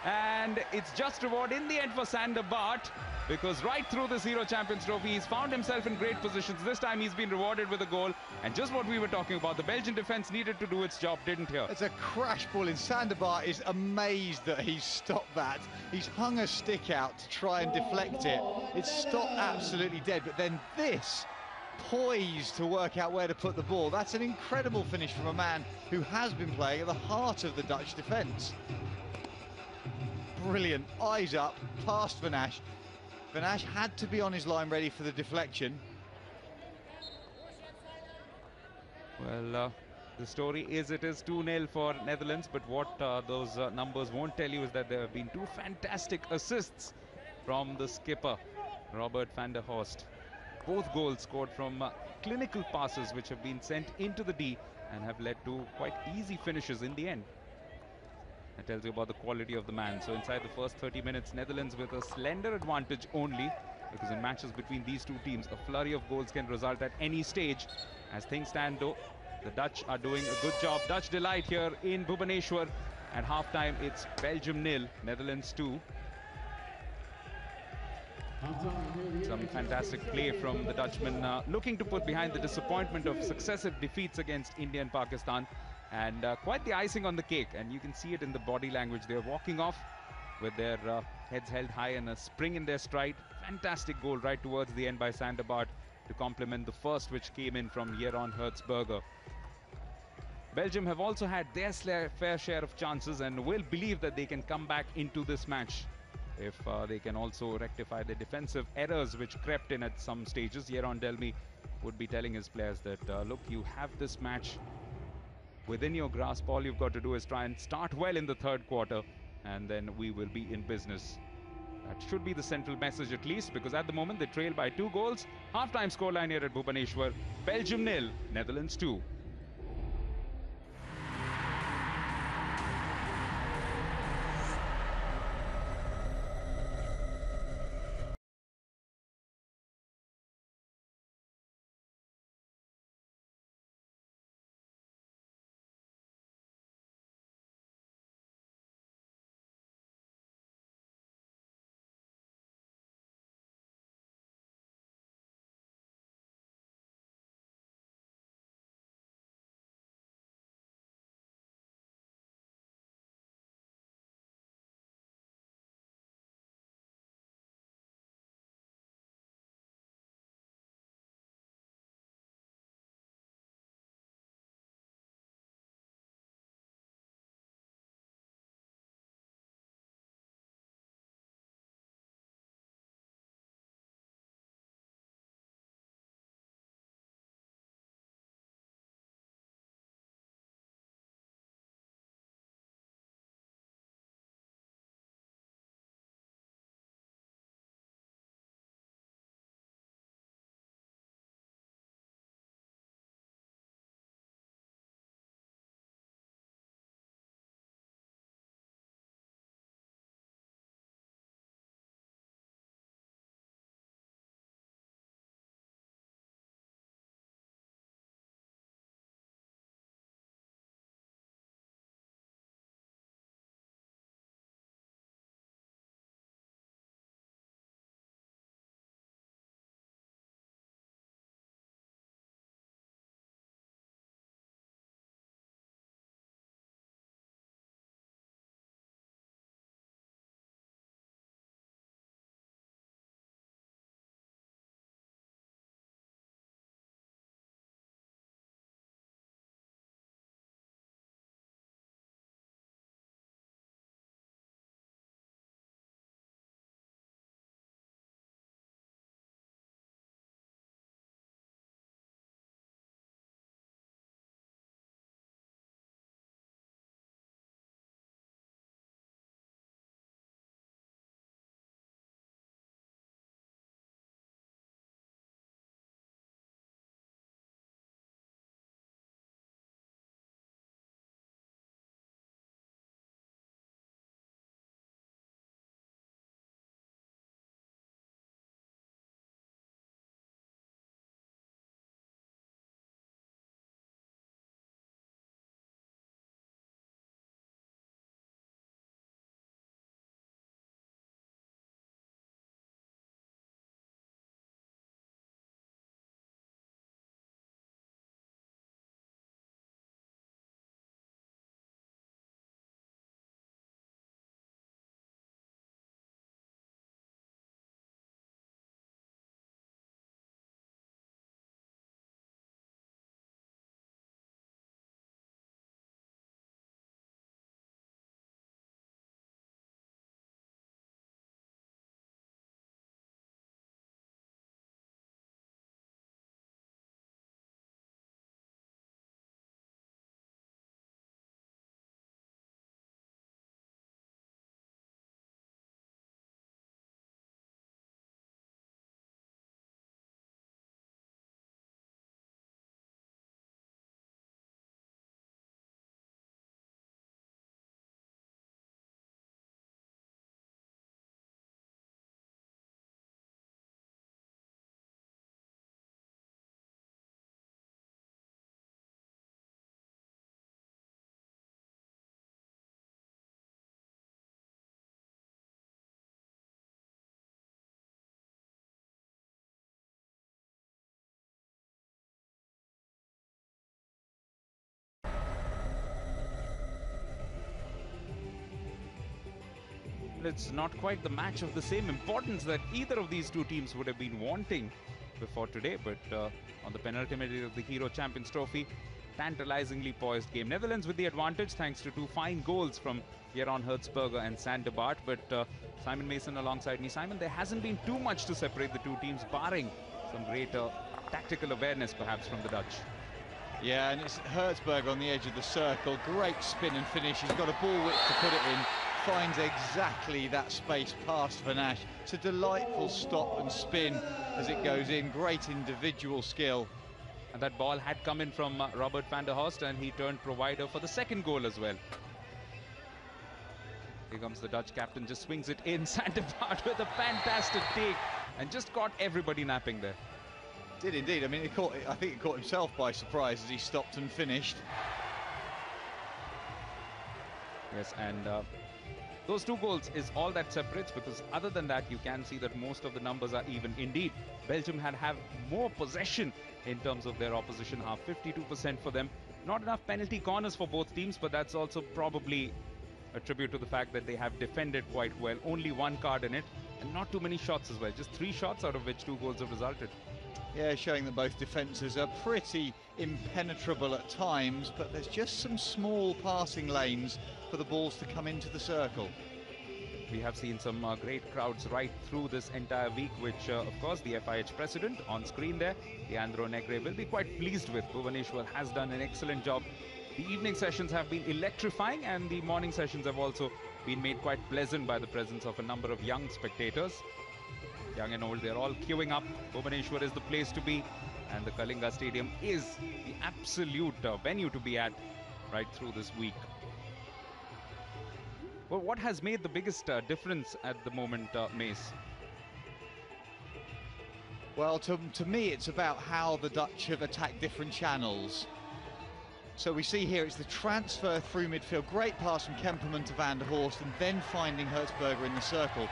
And it's just reward in the end for Sander Bart, because right through this Hero Champions Trophy, he's found himself in great positions. This time he's been rewarded with a goal. And just what we were talking about, the Belgian defence needed to do its job, didn't it? It's a crash ball in. Sander Bart is amazed that he's stopped that. He's hung a stick out to try and deflect it. It's stopped absolutely dead, but then this, poised to work out where to put the ball. That's an incredible finish from a man who has been playing at the heart of the Dutch defence. Brilliant, eyes up, past Van Asch. Van Asch had to be on his line ready for the deflection. Well, the story is it is 2-0 for Netherlands, but what those numbers won't tell you is that there have been two fantastic assists from the skipper, Robert van der Horst. Both goals scored from clinical passes which have been sent into the D and have led to quite easy finishes in the end. That tells you about the quality of the man. So inside the first 30 minutes, Netherlands with a slender advantage only, because in matches between these two teams, a flurry of goals can result at any stage. As things stand though, the Dutch are doing a good job. Dutch delight here in Bhubaneswar. At halftime, it's Belgium 0, Netherlands 2. Some fantastic play from the Dutchman, looking to put behind the disappointment of successive defeats against India and Pakistan. And quite the icing on the cake, and you can see it in the body language. They're walking off with their heads held high and a spring in their stride. Fantastic goal right towards the end by Sander Bart to complement the first, which came in from Jeroen Hertzberger. Belgium have also had their fair share of chances and will believe that they can come back into this match if they can also rectify the defensive errors which crept in at some stages. Jeroen Delmy would be telling his players that, look, you have this match within your grasp. All you've got to do is try and start well in the third quarter, and then we will be in business. That should be the central message at least, because at the moment they trail by 2 goals. Half-time scoreline here at Bhubaneswar. Belgium 0, Netherlands 2. It's not quite the match of the same importance that either of these two teams would have been wanting before today, but on the penultimate day of the Hero Champions Trophy, tantalizingly poised game. Netherlands with the advantage thanks to two fine goals from Jeroen Hertzberger and Sander Bart, but Simon Mason alongside me. Simon, there hasn't been too much to separate the two teams, barring some greater tactical awareness perhaps from the Dutch. Yeah, and it's Hertzberg on the edge of the circle. Great spin and finish. He's got a ball width to put it in. Finds exactly that space past Van Asch. It's a delightful stop and spin as it goes in. Great individual skill. And that ball had come in from Robert van der Horst, and he turned provider for the second goal as well. Here comes the Dutch captain, just swings it in. Sander Bart with a fantastic take and just caught everybody napping there. Did indeed. I mean, I think it caught himself by surprise as he stopped and finished. Yes, and those two goals is all that separates, because other than that, you can see that most of the numbers are even. Indeed, Belgium have more possession in terms of their opposition half, 52% for them. Not enough penalty corners for both teams, but that's also probably a tribute to the fact that they have defended quite well. Only one card in it, and not too many shots as well. Just 3 shots, out of which 2 goals have resulted. Yeah, showing that both defences are pretty impenetrable at times, but there's just some small passing lanes for the balls to come into the circle. We have seen some great crowds right through this entire week, which, of course, the FIH president on screen there, Leandro Negre, will be quite pleased with. Bhubaneswar has done an excellent job. The evening sessions have been electrifying, and the morning sessions have also been made quite pleasant by the presence of a number of young spectators. Young and old, they're all queuing up. Bhubaneswar is the place to be, and the Kalinga Stadium is the absolute venue to be at right through this week. Well, what has made the biggest difference at the moment, Mace? Well, to me, it's about how the Dutch have attacked different channels. So we see here it's the transfer through midfield. Great pass from Kemperman to Van der Horst, and then finding Hertzberger in the circle.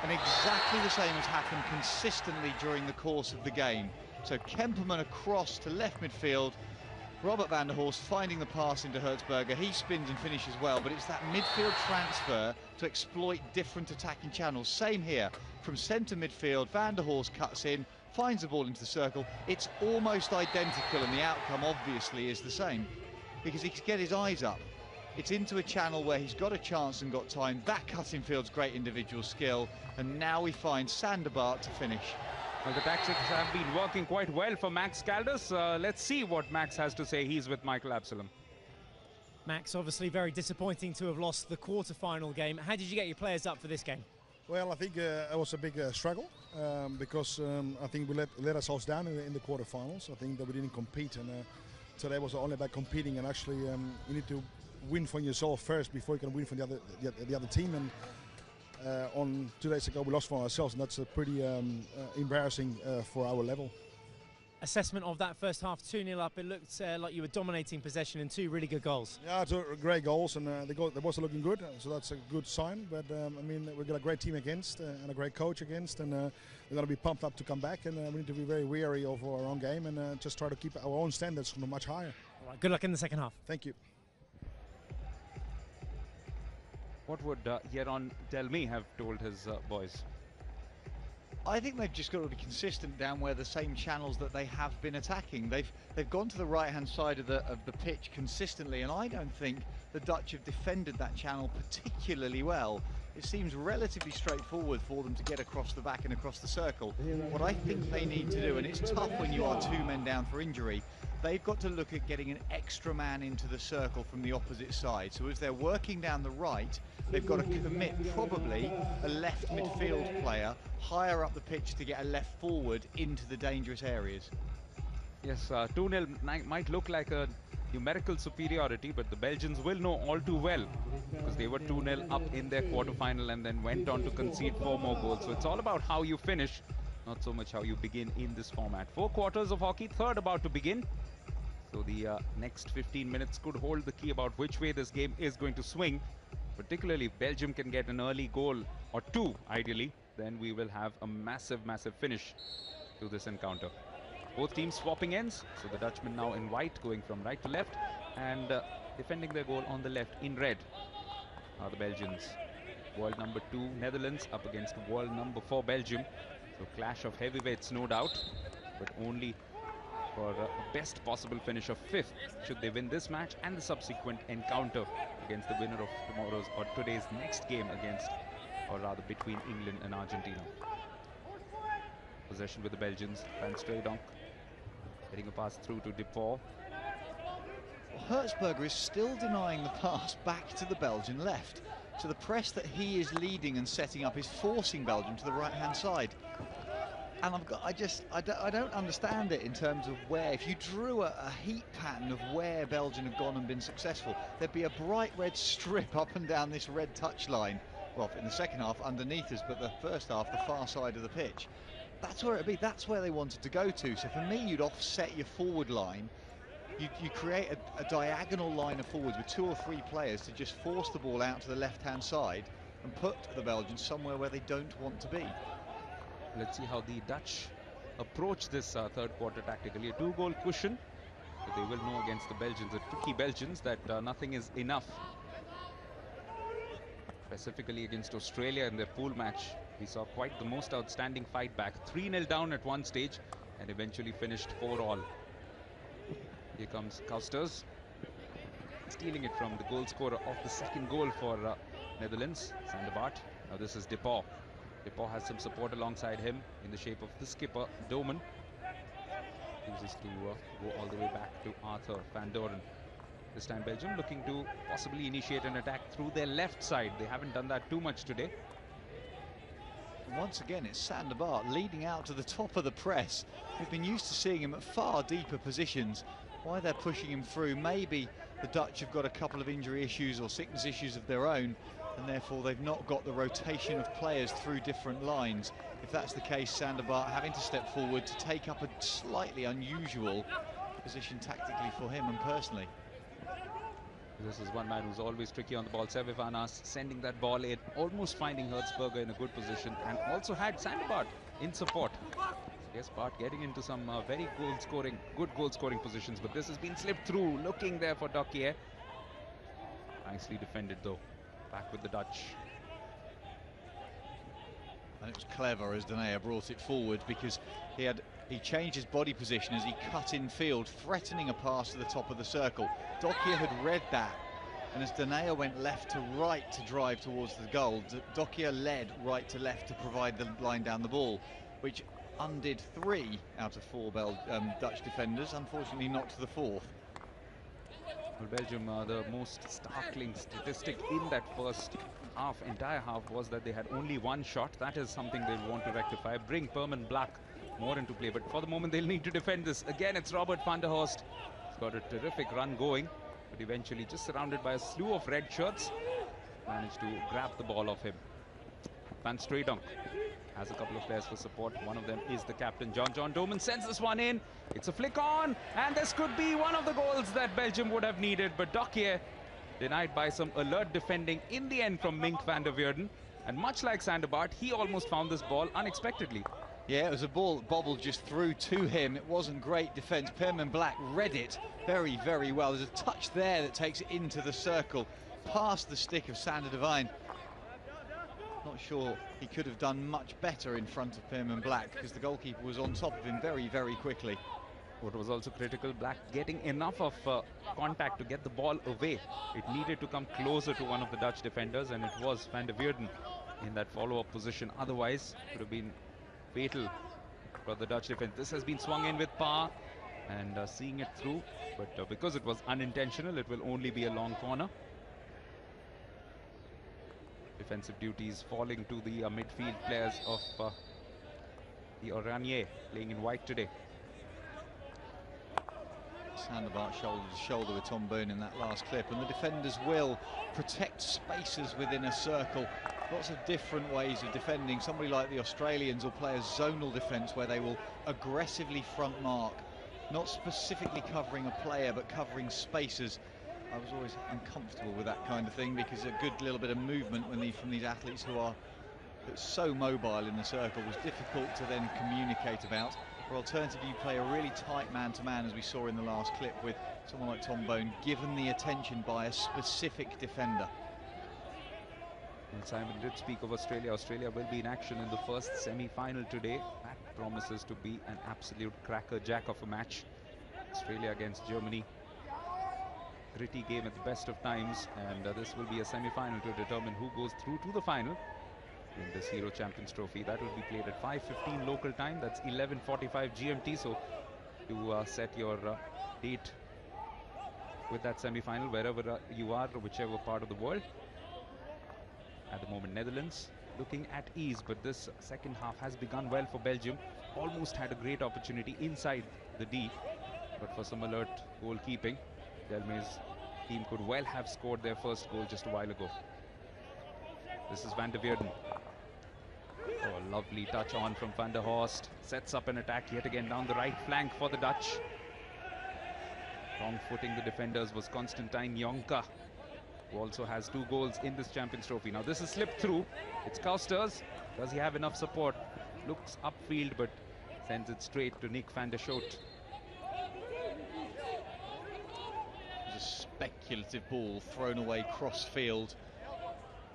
And exactly the same has happened consistently during the course of the game. So Kemperman across to left midfield. Robert van der Horst finding the pass into Hertzberger. He spins and finishes well, but it's that midfield transfer to exploit different attacking channels. Same here, from centre midfield, van der Horst cuts in, finds the ball into the circle. It's almost identical, and the outcome obviously is the same, because he can get his eyes up. It's into a channel where he's got a chance and got time. That cutting field's great individual skill, and now we find Sander Bart to finish. Well, the tactics have been working quite well for Max Caldas. Let's see what Max has to say. He's with Michael Absalom. Max, obviously very disappointing to have lost the quarter-final game. How did you get your players up for this game? Well, I think it was a big struggle because I think we let ourselves down in the quarterfinals. I think that we didn't compete, and today was only about competing, and actually you need to win for yourself first before you can win for the other team. And on 2 days ago we lost for ourselves, and that's pretty embarrassing for our level. Assessment of that first half, 2-0 up, it looked like you were dominating possession and 2 really good goals. Yeah, two great goals, and they both looking good, so that's a good sign. But I mean, we've got a great team against and a great coach against, and we're going to be pumped up to come back, and we need to be very wary of our own game and just try to keep our own standards much higher. All right, good luck in the second half. Thank you. What would Jeroen Delmy have told his boys? I think they've just got to be consistent down where the same channels that they have been attacking. They've gone to the right-hand side of the pitch consistently, and I don't think the Dutch have defended that channel particularly well. It seems relatively straightforward for them to get across the back and across the circle. What I think they need to do, and it's tough when you are 2 men down for injury, they've got to look at getting an extra man into the circle from the opposite side. So as they're working down the right, they've got to commit probably a left midfield player higher up the pitch to get a left forward into the dangerous areas. Yes, 2-0 might look like a numerical superiority, but the Belgians will know all too well, because they were 2-0 up in their quarterfinal and then went on to concede 4 more goals. So it's all about how you finish, not so much how you begin in this format. 4 quarters of hockey, third about to begin. So the next 15 minutes could hold the key about which way this game is going to swing. Particularly if Belgium can get an early goal, or 2 ideally, then we will have a massive finish to this encounter. Both teams swapping ends, so the Dutchmen now in white going from right to left, and defending their goal on the left in red are the Belgians. World number 2 Netherlands up against world number 4 Belgium. So clash of heavyweights, no doubt, but only for a best possible finish of 5th should they win this match and the subsequent encounter against the winner of tomorrow's or today's next game against, or rather between England and Argentina. Possession with the Belgians. Van Streydonk getting a pass through to Depor. Hertzberger is still denying the pass back to the Belgian left. So the press that he is leading and setting up is forcing Belgium to the right-hand side. And I don't understand it in terms of where. If you drew a heat pattern of where Belgium have gone and been successful, there'd be a bright red strip up and down this red touchline. Well, in the second half underneath us, but the first half, the far side of the pitch. That's where it'd be. That's where they wanted to go to. So for me, you'd offset your forward line. You create a diagonal line of forwards with 2 or 3 players to just force the ball out to the left-hand side and put the Belgians somewhere where they don't want to be. Let's see how the Dutch approach this third quarter tactically. A 2-goal cushion. But they will know against the Belgians, the tricky Belgians, that nothing is enough. Specifically against Australia in their pool match, we saw quite the most outstanding fight back. 3-0 down at one stage and eventually finished 4-all. Here comes Kousters, stealing it from the goal scorer of the second goal for Netherlands, Sander Bart. Now this is Depor. Depor has some support alongside him in the shape of the skipper, Domen. Chooses to go all the way back to Arthur van Doren. This time Belgium looking to possibly initiate an attack through their left side. They haven't done that too much today. Once again, it's Sander Bart leading out to the top of the press. We've been used to seeing him at far deeper positions. Why they're pushing him through, maybe the Dutch have got a couple of injury issues or sickness issues of their own, and therefore they've not got the rotation of players through different lines. If that's the case, Sander Bart having to step forward to take up a slightly unusual position tactically for him and personally. This is one man who's always tricky on the ball. Seve Van Aas sending that ball in, almost finding Hertzberger in a good position, and also had Sander Bart in support. Yes, Bart getting into some very good goal-scoring positions, but this has been slipped through. Looking there for Dokier. Nicely defended though. Back with the Dutch. And it was clever as Denayer brought it forward, because he changed his body position as he cut in field, threatening a pass to the top of the circle. Dokier had read that, and as Denayer went left to right to drive towards the goal, Dokier led right to left to provide the line down the ball, which undid 3 out of 4 Dutch defenders, unfortunately not to the 4th. Well, Belgium, the most startling statistic in that first half, entire half, was that they had only 1 shot. That is something they'll want to rectify. Bring Perman Black more into play, but for the moment they'll need to defend this. Again, it's Robert van der Horst. He's got a terrific run going, but eventually just surrounded by a slew of red shirts, managed to grab the ball off him. Van Streydonk has a couple of players for support. One of them is the captain, John Domen, sends this one in. It's a flick on, and this could be one of the goals that Belgium would have needed, but Dokier denied by some alert defending in the end from Mink van der Weerden. And much like Sander Bart, he almost found this ball unexpectedly. Yeah, it was a ball that bobbled just through to him. It wasn't great defence. Perman Black read it very, very well. There's a touch there that takes it into the circle, past the stick of Sander Devine. Not sure he could have done much better in front of Perman Black, because the goalkeeper was on top of him very, very quickly. What was also critical, Black getting enough of contact to get the ball away. It needed to come closer to one of the Dutch defenders, and it was Van der Weerden in that follow-up position. Otherwise, it would have been fatal for the Dutch defense. This has been swung in with power and seeing it through, but because it was unintentional, it will only be a long corner. Defensive duties falling to the midfield players of the Oranje, playing in white today. Sander Bart shoulder to shoulder with Tom Byrne in that last clip, and the defenders will protect spaces within a circle. Lots of different ways of defending. Somebody like the Australians will play a zonal defence where they will aggressively front mark, not specifically covering a player but covering spaces. I was always uncomfortable with that kind of thing, because a good little bit of movement from these athletes who are so mobile in the circle was difficult to then communicate about. Or alternatively, you play a really tight man-to-man, as we saw in the last clip, with someone like Tom Bone, given the attention by a specific defender. Well, Simon did speak of Australia. Australia will be in action in the first semi-final today. That promises to be an absolute cracker-jack of a match. Australia against Germany. Gritty game at the best of times, and this will be a semi-final to determine who goes through to the final in this Hero Champions Trophy. That will be played at 5:15 local time. That's 11:45 GMT. So to set your date with that semi-final wherever you are, whichever part of the world. At the moment, Netherlands looking at ease, but this second half has begun well for Belgium. Almost had a great opportunity inside the D, but for some alert goalkeeping, Delmay's team could well have scored their first goal just a while ago. This is Van der Weerden. Oh, lovely touch on from Van der Horst. Sets up an attack yet again down the right flank for the Dutch. Wrong footing the defenders was Constantine Jonker, who also has 2 goals in this Champions Trophy. Now this is slipped through. It's Kousters. Does he have enough support? Looks upfield, but sends it straight to Nick van der Schoot. A speculative ball thrown away cross field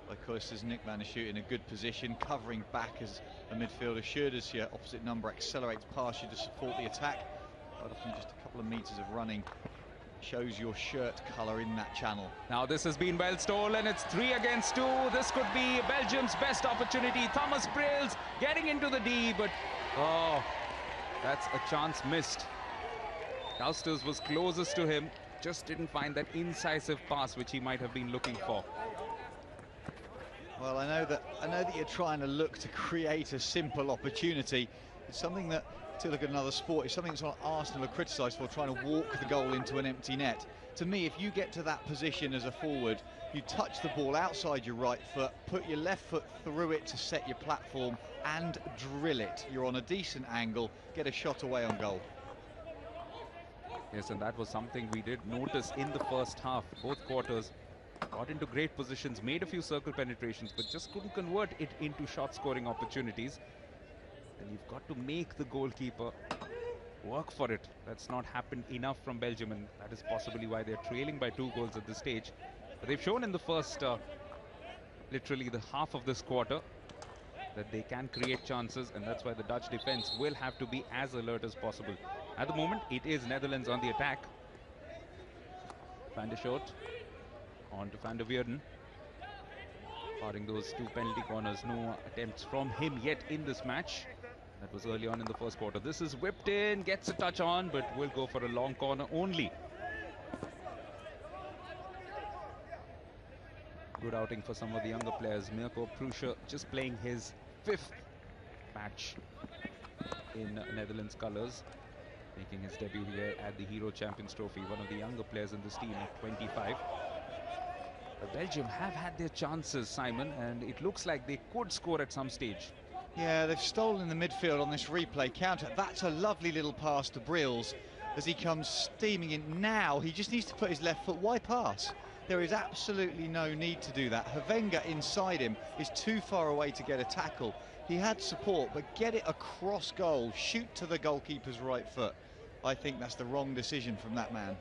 by Kousters. Nick van der Schoot in a good position, covering back as a midfielder should, as your opposite number accelerates past you to support the attack. Quite often just a couple of metres of running shows your shirt colour in that channel. Now this has been well stolen. It's 3 against 2. This could be Belgium's best opportunity. Thomas Brils getting into the D, but oh, that's a chance missed. Kousters was closest to him, just didn't find that incisive pass which he might have been looking for. Well, I know that you're trying to look to create a simple opportunity. It's something that, to look at another sport, it's something that's what Arsenal are criticised for, trying to walk the goal into an empty net. To me, if you get to that position as a forward, you touch the ball outside your right foot, put your left foot through it to set your platform and drill it. You're on a decent angle, get a shot away on goal. Yes, and that was something we did notice in the first half. Both quarters got into great positions, made a few circle penetrations, but just couldn't convert it into shot scoring opportunities. And you've got to make the goalkeeper work for it. That's not happened enough from Belgium, and that is possibly why they're trailing by 2 goals at this stage. But they've shown in the first, literally the half of this quarter, that they can create chances, and that's why the Dutch defense will have to be as alert as possible. At the moment, it is Netherlands on the attack. Van der Schoot on to Van der Weerden. Barring those 2 penalty corners, no attempts from him yet in this match. That was early on in the first quarter. This is whipped in, gets a touch on, but will go for a long corner only. Good outing for some of the younger players. Mirko Pruscher just playing his 5th match in Netherlands colours, making his debut here at the Hero Champions Trophy. One of the younger players in this team at 25. But Belgium have had their chances, Simon, and it looks like they could score at some stage. Yeah, they've stolen the midfield on this replay counter. That's a lovely little pass to Brils as he comes steaming in. Now he just needs to put his left foot. Why pass? There is absolutely no need to do that. Havenga inside him is too far away to get a tackle. He had support, but get it across goal, shoot to the goalkeeper's right foot. I think that's the wrong decision from that man.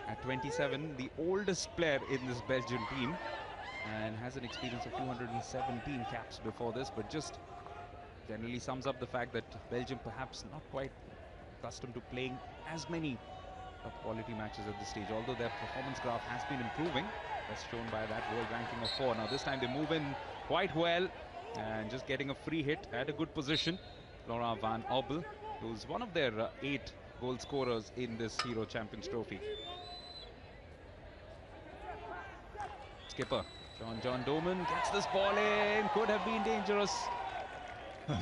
At 27, the oldest player in this Belgian team, and has an experience of 217 caps before this, but just generally sums up the fact that Belgium perhaps not quite accustomed to playing as many top quality matches at this stage, although their performance graph has been improving, as shown by that world ranking of 4. Now this time they move in quite well and just getting a free hit at a good position. Laurent Van Obel, who's one of their 8 goal scorers in this Hero Champions Trophy. Skipper John Doman gets this ball in, could have been dangerous.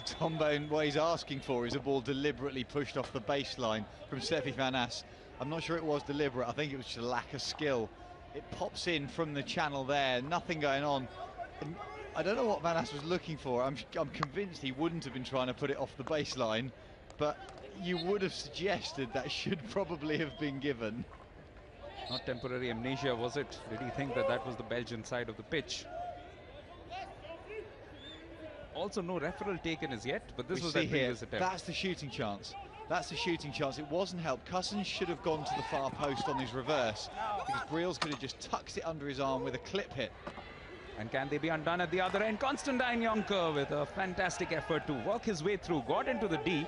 Tom Bone, what he's asking for is a ball deliberately pushed off the baseline from Sevi Van As. I'm not sure it was deliberate, I think it was just a lack of skill. It pops in from the channel there, nothing going on. And I don't know what Van As was looking for. I'm convinced he wouldn't have been trying to put it off the baseline, but you would have suggested that should probably have been given. Not temporary amnesia, was it? Did he think that that was the Belgian side of the pitch? Also, no referral taken as yet, but this was their previous attempt. That's the shooting chance. That's a shooting chance. It wasn't helped. Cousins should have gone to the far post on his reverse, because Briels could have just tucked it under his arm with a clip hit. And can they be undone at the other end? Constantine Jonker with a fantastic effort to work his way through, got into the D,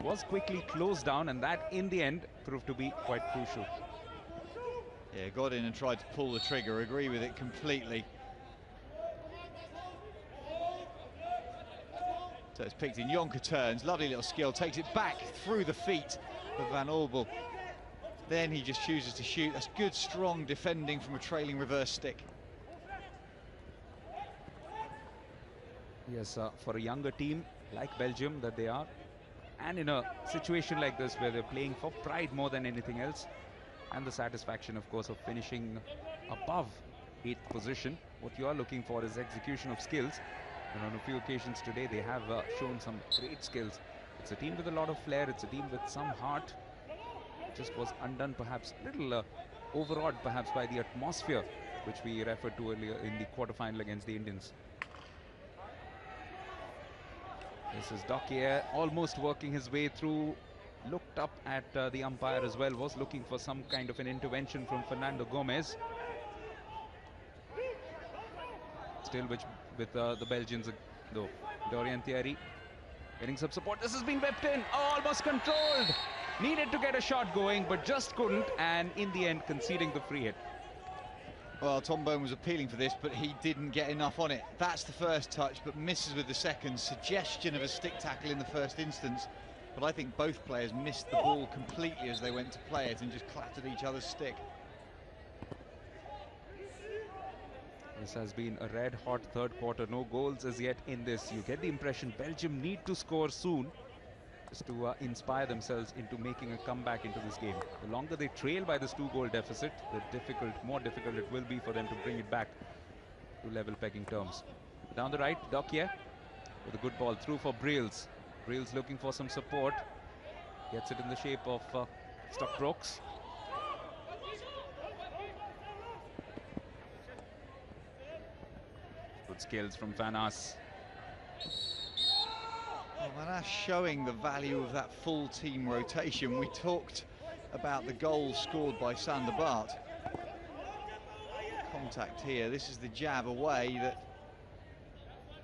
was quickly closed down, and that in the end proved to be quite crucial. Yeah, got in and tried to pull the trigger. Agree with it completely. So it's picked in. Jonker turns, lovely little skill, takes it back through the feet of Van Orbel. Then he just chooses to shoot. That's good, strong defending from a trailing reverse stick. Yes, for a younger team like Belgium that they are, and in a situation like this where they're playing for pride more than anything else, and the satisfaction, of course, of finishing above 8th position, what you are looking for is execution of skills. And on a few occasions today, they have shown some great skills. It's a team with a lot of flair. It's a team with some heart. Just was undone, perhaps a little overawed, perhaps by the atmosphere, which we referred to earlier in the quarterfinal against the Indians. This is Dokier almost working his way through. Looked up at the umpire as well. Was looking for some kind of an intervention from Fernando Gomez. Still with the Belgians, though. Dorian Thierry getting some support. This has been whipped in. Oh, almost controlled. Needed to get a shot going, but just couldn't. And in the end, conceding the free hit. Well, Tom Bone was appealing for this, but he didn't get enough on it. That's the first touch, but misses with the second. Suggestion of a stick tackle in the first instance. But I think both players missed the ball completely as they went to play it and just clattered each other's stick. This has been a red-hot third quarter. No goals as yet in this. You get the impression Belgium need to score soon just to inspire themselves into making a comeback into this game. The longer they trail by this 2-goal deficit, the more difficult it will be for them to bring it back to level pegging terms. Down the right, Dokier with a good ball through for Briels. Briels looking for some support. Gets it in the shape of Stockbrooks. Good skills from Van Aas. Well, Van Aas showing the value of that full team rotation. We talked about the goal scored by Sander Bart. Contact here. This is the jab away that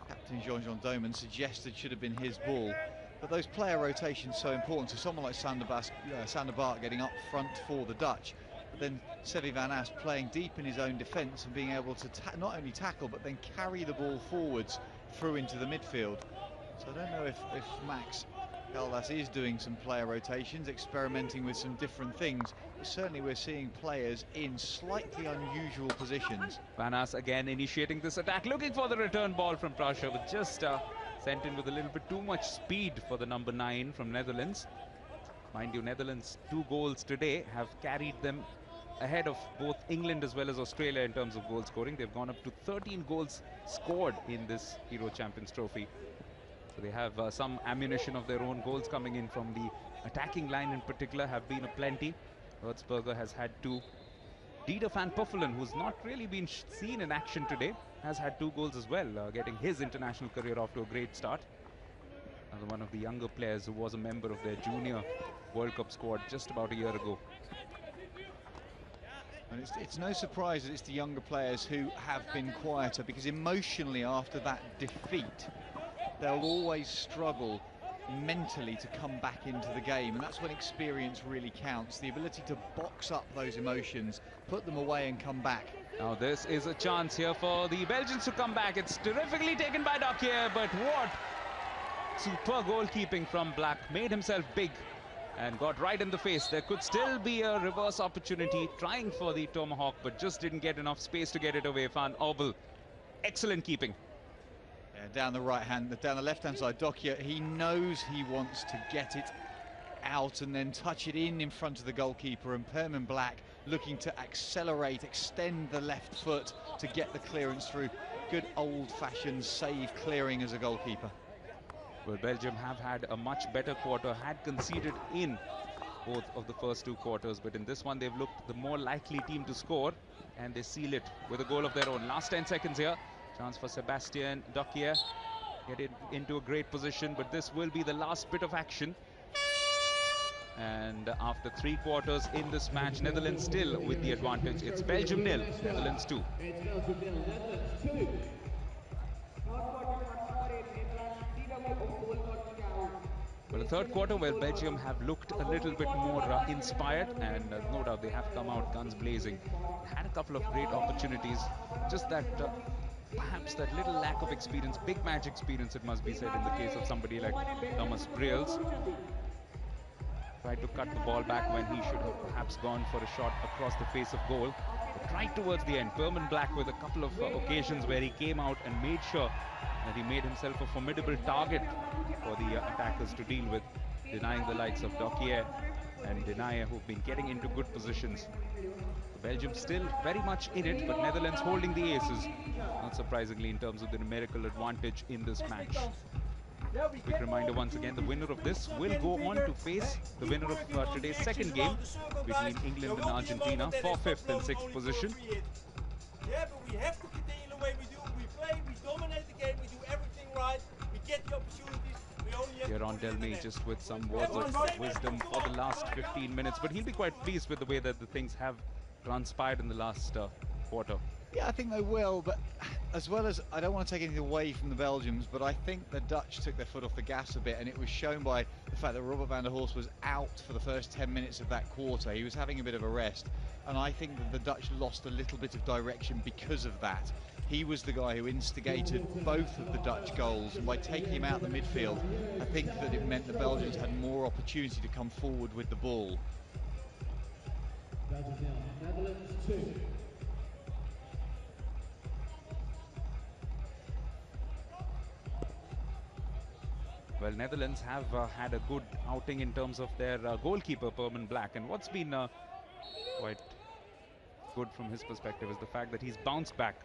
Captain Jean-Jean Doman suggested should have been his ball. But those player rotations so important to someone like Sander Bart getting up front for the Dutch. But then Sevi Van Aas playing deep in his own defence and being able to not only tackle but then carry the ball forwards through into the midfield. So I don't know if Max Galdas is doing some player rotations, experimenting with some different things, but certainly we're seeing players in slightly unusual positions. Van Aas again initiating this attack, looking for the return ball from Prussia, but just sent in with a little bit too much speed for the number 9 from Netherlands. Mind you, Netherlands' 2 goals today have carried them ahead of both England as well as Australia in terms of goal scoring. They've gone up to 13 goals scored in this Hero Champions Trophy. So they have some ammunition of their own. Goals coming in from the attacking line in particular have been aplenty. Hertzberger has had 2. Dieter van Puffelen, who's not really been seen in action today, has had 2 goals as well, getting his international career off to a great start. Another one of the younger players who was a member of their junior World Cup squad just about a year ago. And it's no surprise that it's the younger players who have been quieter, because emotionally after that defeat they'll always struggle mentally to come back into the game, and that's when experience really counts. The ability to box up those emotions, put them away and come back. Now this is a chance here for the Belgians to come back. It's terrifically taken by Dokier, but what super goalkeeping from Black. Made himself big and got right in the face. There could still be a reverse opportunity, trying for the tomahawk, but just didn't get enough space to get it away. Van Orbel, excellent keeping. Yeah, down the left-hand side, Dokier, he knows he wants to get it out and then touch it in front of the goalkeeper, and Permin Black looking to accelerate, extend the left foot to get the clearance through. Good old-fashioned save clearing as a goalkeeper. Well, Belgium have had a much better quarter, had conceded in both of the first 2 quarters, but in this one they've looked the more likely team to score, and they seal it with a goal of their own. Last 10 seconds here. Chance for Sebastian Dokier. Get it into a great position, but this will be the last bit of action. And after 3 quarters in this match, Netherlands still with the advantage. It's Belgium 0, Netherlands 2. It's Belgium 0, Netherlands 2. Well, the third quarter where Belgium have looked a little bit more inspired, and no doubt they have come out guns blazing. Had a couple of great opportunities, just that perhaps that little lack of experience, big match experience it must be said, in the case of somebody like Thomas Briels. Tried to cut the ball back when he should have perhaps gone for a shot across the face of goal. But right towards the end, Perman Black with a couple of occasions where he came out and made sure that he made himself a formidable target for the attackers to deal with, denying the likes of Dokier and Denaye, who've been getting into good positions. Belgium still very much in it, but Netherlands holding the aces, not surprisingly, in terms of the numerical advantage in this match. Quick reminder once again, the winner of this will go on to face the winner of today's second game between England and Argentina for 5th and 6th position. Yeah, but we have to continue the way we do. We play, we dominate the game, we do everything right, we get the opportunities. We only have Here on Delmay just with some words of wisdom for the last 15 minutes, but he'll be quite pleased with the way that the things have transpired in the last quarter. Yeah, I think they will, but as well as, I don't want to take anything away from the Belgians, but I think the Dutch took their foot off the gas a bit, and it was shown by the fact that Robert van der Horst was out for the first 10 minutes of that quarter. He was having a bit of a rest, and I think that the Dutch lost a little bit of direction because of that. He was the guy who instigated both of the Dutch goals, and by taking him out the midfield, I think that it meant the Belgians had more opportunity to come forward with the ball. Belgium 0, Netherlands 2. Well, Netherlands have had a good outing in terms of their goalkeeper, Perman Black, and what's been quite good from his perspective is the fact that he's bounced back.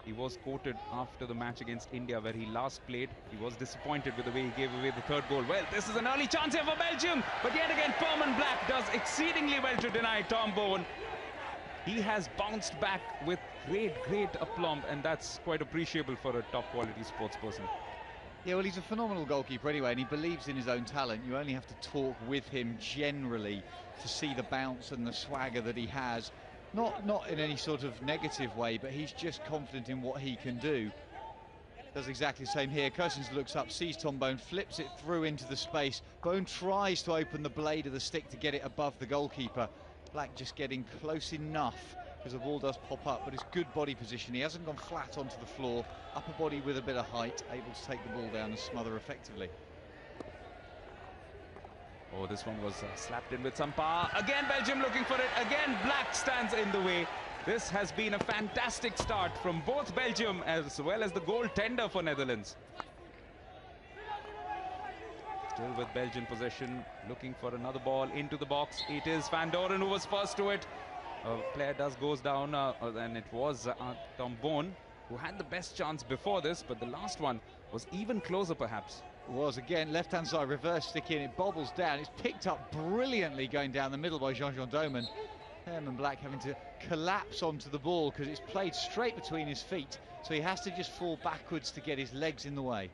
He was quoted after the match against India where he last played. He was disappointed with the way he gave away the third goal. Well, this is an early chance here for Belgium, but yet again Perman Black does exceedingly well to deny Tom Bowen. He has bounced back with great aplomb, and that's quite appreciable for a top quality sportsperson. Yeah, well, he's a phenomenal goalkeeper anyway, and he believes in his own talent. You only have to talk with him generally to see the bounce and the swagger that he has. Not in any sort of negative way, but he's just confident in what he can do. Does exactly the same here. Kersens looks up, sees Tom Bone, flips it through into the space. Bone tries to open the blade of the stick to get it above the goalkeeper. Black just getting close enough, because the ball does pop up, but it's good body position. He hasn't gone flat onto the floor, upper body with a bit of height, able to take the ball down and smother effectively. Oh, this one was slapped in with some power. Again, Belgium looking for it. Again, Black stands in the way. This has been a fantastic start from both Belgium as well as the goaltender for Netherlands. Still with Belgian possession, looking for another ball into the box. It is Van Doren who was first to it. Player goes down, and it was Tom Bowen who had the best chance before this, but the last one was even closer perhaps. It was, again, left-hand side, reverse stick in, it bobbles down. It's picked up brilliantly going down the middle by Jean-Jean Doman. Perman Black having to collapse onto the ball because it's played straight between his feet, so he has to just fall backwards to get his legs in the way.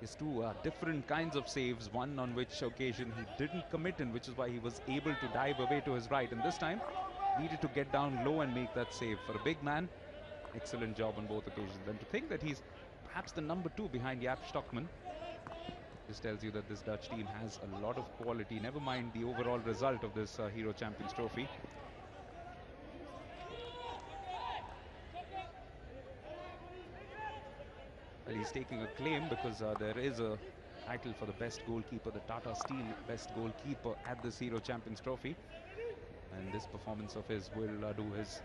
His two different kinds of saves, one on which occasion he didn't commit in, which is why he was able to dive away to his right, and this time needed to get down low and make that save. For a big man, excellent job on both occasions. And to think that he's perhaps the number 2 behind Jaap Stockman, this tells you that this Dutch team has a lot of quality, never mind the overall result of this Hero Champions Trophy. Well, he's taking a claim because there is a title for the best goalkeeper, the Tata Steel best goalkeeper at this Hero Champions Trophy. And this performance of his will do his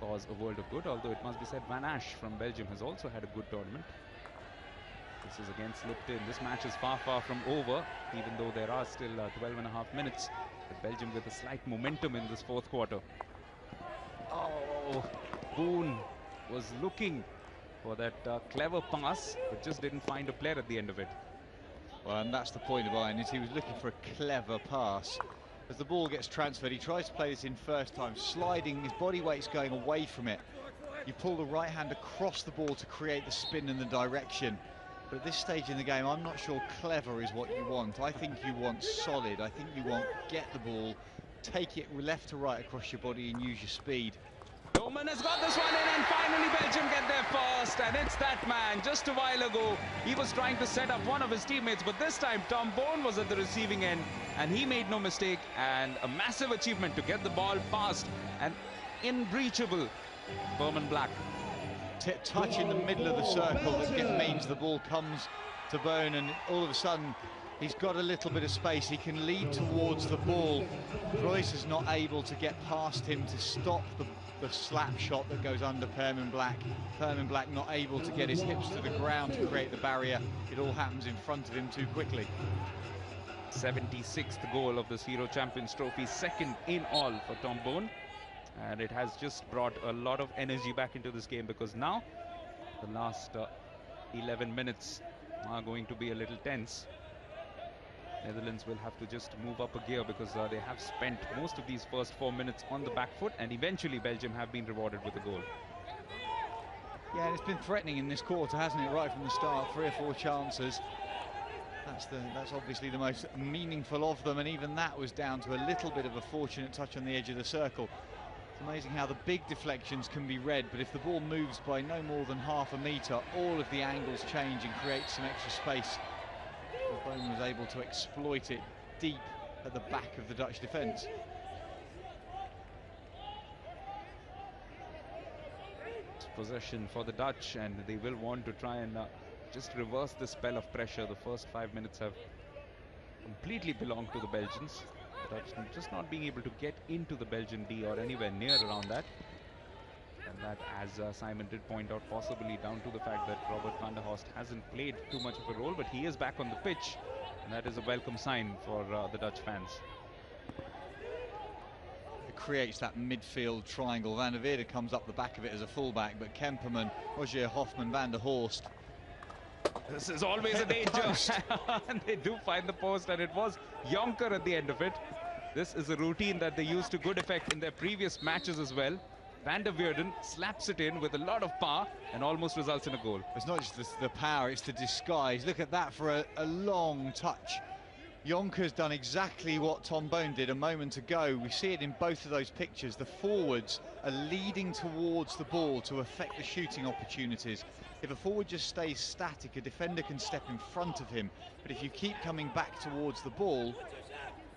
cause a world of good, although it must be said Van Asch from Belgium has also had a good tournament. This is again slipped in. This match is far from over, even though there are still 12.5 minutes. With Belgium with a slight momentum in this fourth quarter. Oh, Boone was looking for that clever pass, but just didn't find a player at the end of it. Well, and that's the point of Iron, is he was looking for a clever pass. As the ball gets transferred, he tries to play this in first time, sliding, his body weight's going away from it. You pull the right hand across the ball to create the spin and the direction. But at this stage in the game, I'm not sure clever is what you want. I think you want solid. I think you want get the ball, take it left to right across your body and use your speed. Doman has got this one in, and finally Belgium get there first, and it's that man. Just a while ago, he was trying to set up one of his teammates, but this time Tom Bone was at the receiving end, and he made no mistake, and a massive achievement to get the ball past an unbreachable Berman Black. Touch in the middle of the circle that means the ball comes to Bone, and all of a sudden he's got a little bit of space. He can lead towards the ball. Royce is not able to get past him to stop the slap shot that goes under Perman Black. Perman Black not able to get his hips to the ground to create the barrier. It all happens in front of him too quickly. 76th goal of this Hero Champions Trophy, second in all for Tom Bone. And it has just brought a lot of energy back into this game, because now the last 11 minutes are going to be a little tense. Netherlands will have to just move up a gear, because they have spent most of these first 4 minutes on the back foot, and eventually Belgium have been rewarded with a goal. Yeah, and it's been threatening in this quarter, hasn't it, right from the start? 3 or 4 chances. That's obviously the most meaningful of them, and even that was down to a little bit of a fortunate touch on the edge of the circle. It's amazing how the big deflections can be read, but if the ball moves by no more than half a metre, all of the angles change and create some extra space. Bone was able to exploit it deep at the back of the Dutch defence. Possession for the Dutch, and they will want to try and just reverse the spell of pressure. The first 5 minutes have completely belonged to the Belgians. The Dutch just not being able to get into the Belgian D or anywhere near around that. And that, as Simon did point out, possibly down to the fact that Robert van der Horst hasn't played too much of a role, but he is back on the pitch, and that is a welcome sign for the Dutch fans. It creates that midfield triangle. Van der Veerde comes up the back of it as a fullback, but Kemperman, Rogier Hoffman, Van der Horst. This is always a danger. And they do find the post, and it was Jonker at the end of it. This is a routine that they used to good effect in their previous matches as well. Van der Veerden slaps it in with a lot of power and almost results in a goal. It's not just the power, it's the disguise. Look at that for a long touch. Jonker's done exactly what Tom Bone did a moment ago. We see it in both of those pictures. The forwards are leading towards the ball to affect the shooting opportunities. If a forward just stays static, a defender can step in front of him. But if you keep coming back towards the ball,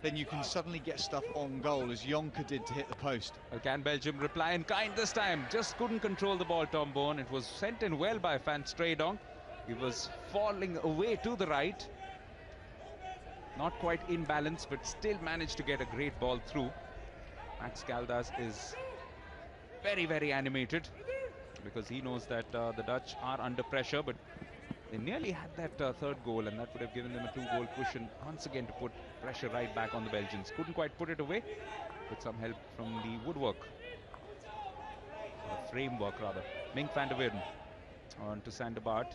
then you can suddenly get stuff on goal, as Jonker did to hit the post. Well, can Belgium reply in kind this time? Just couldn't control the ball, Tom Bone. It was sent in well by Van Strijdonk. He was falling away to the right. Not quite in balance, but still managed to get a great ball through. Max Caldas is very, very animated, because he knows that the Dutch are under pressure, but they nearly had that third goal, and that would have given them a 2-goal cushion once again to put pressure right back on the Belgians. Couldn't quite put it away, with some help from the woodwork, or the framework rather. Mink van der Weerden on to Sander Baart.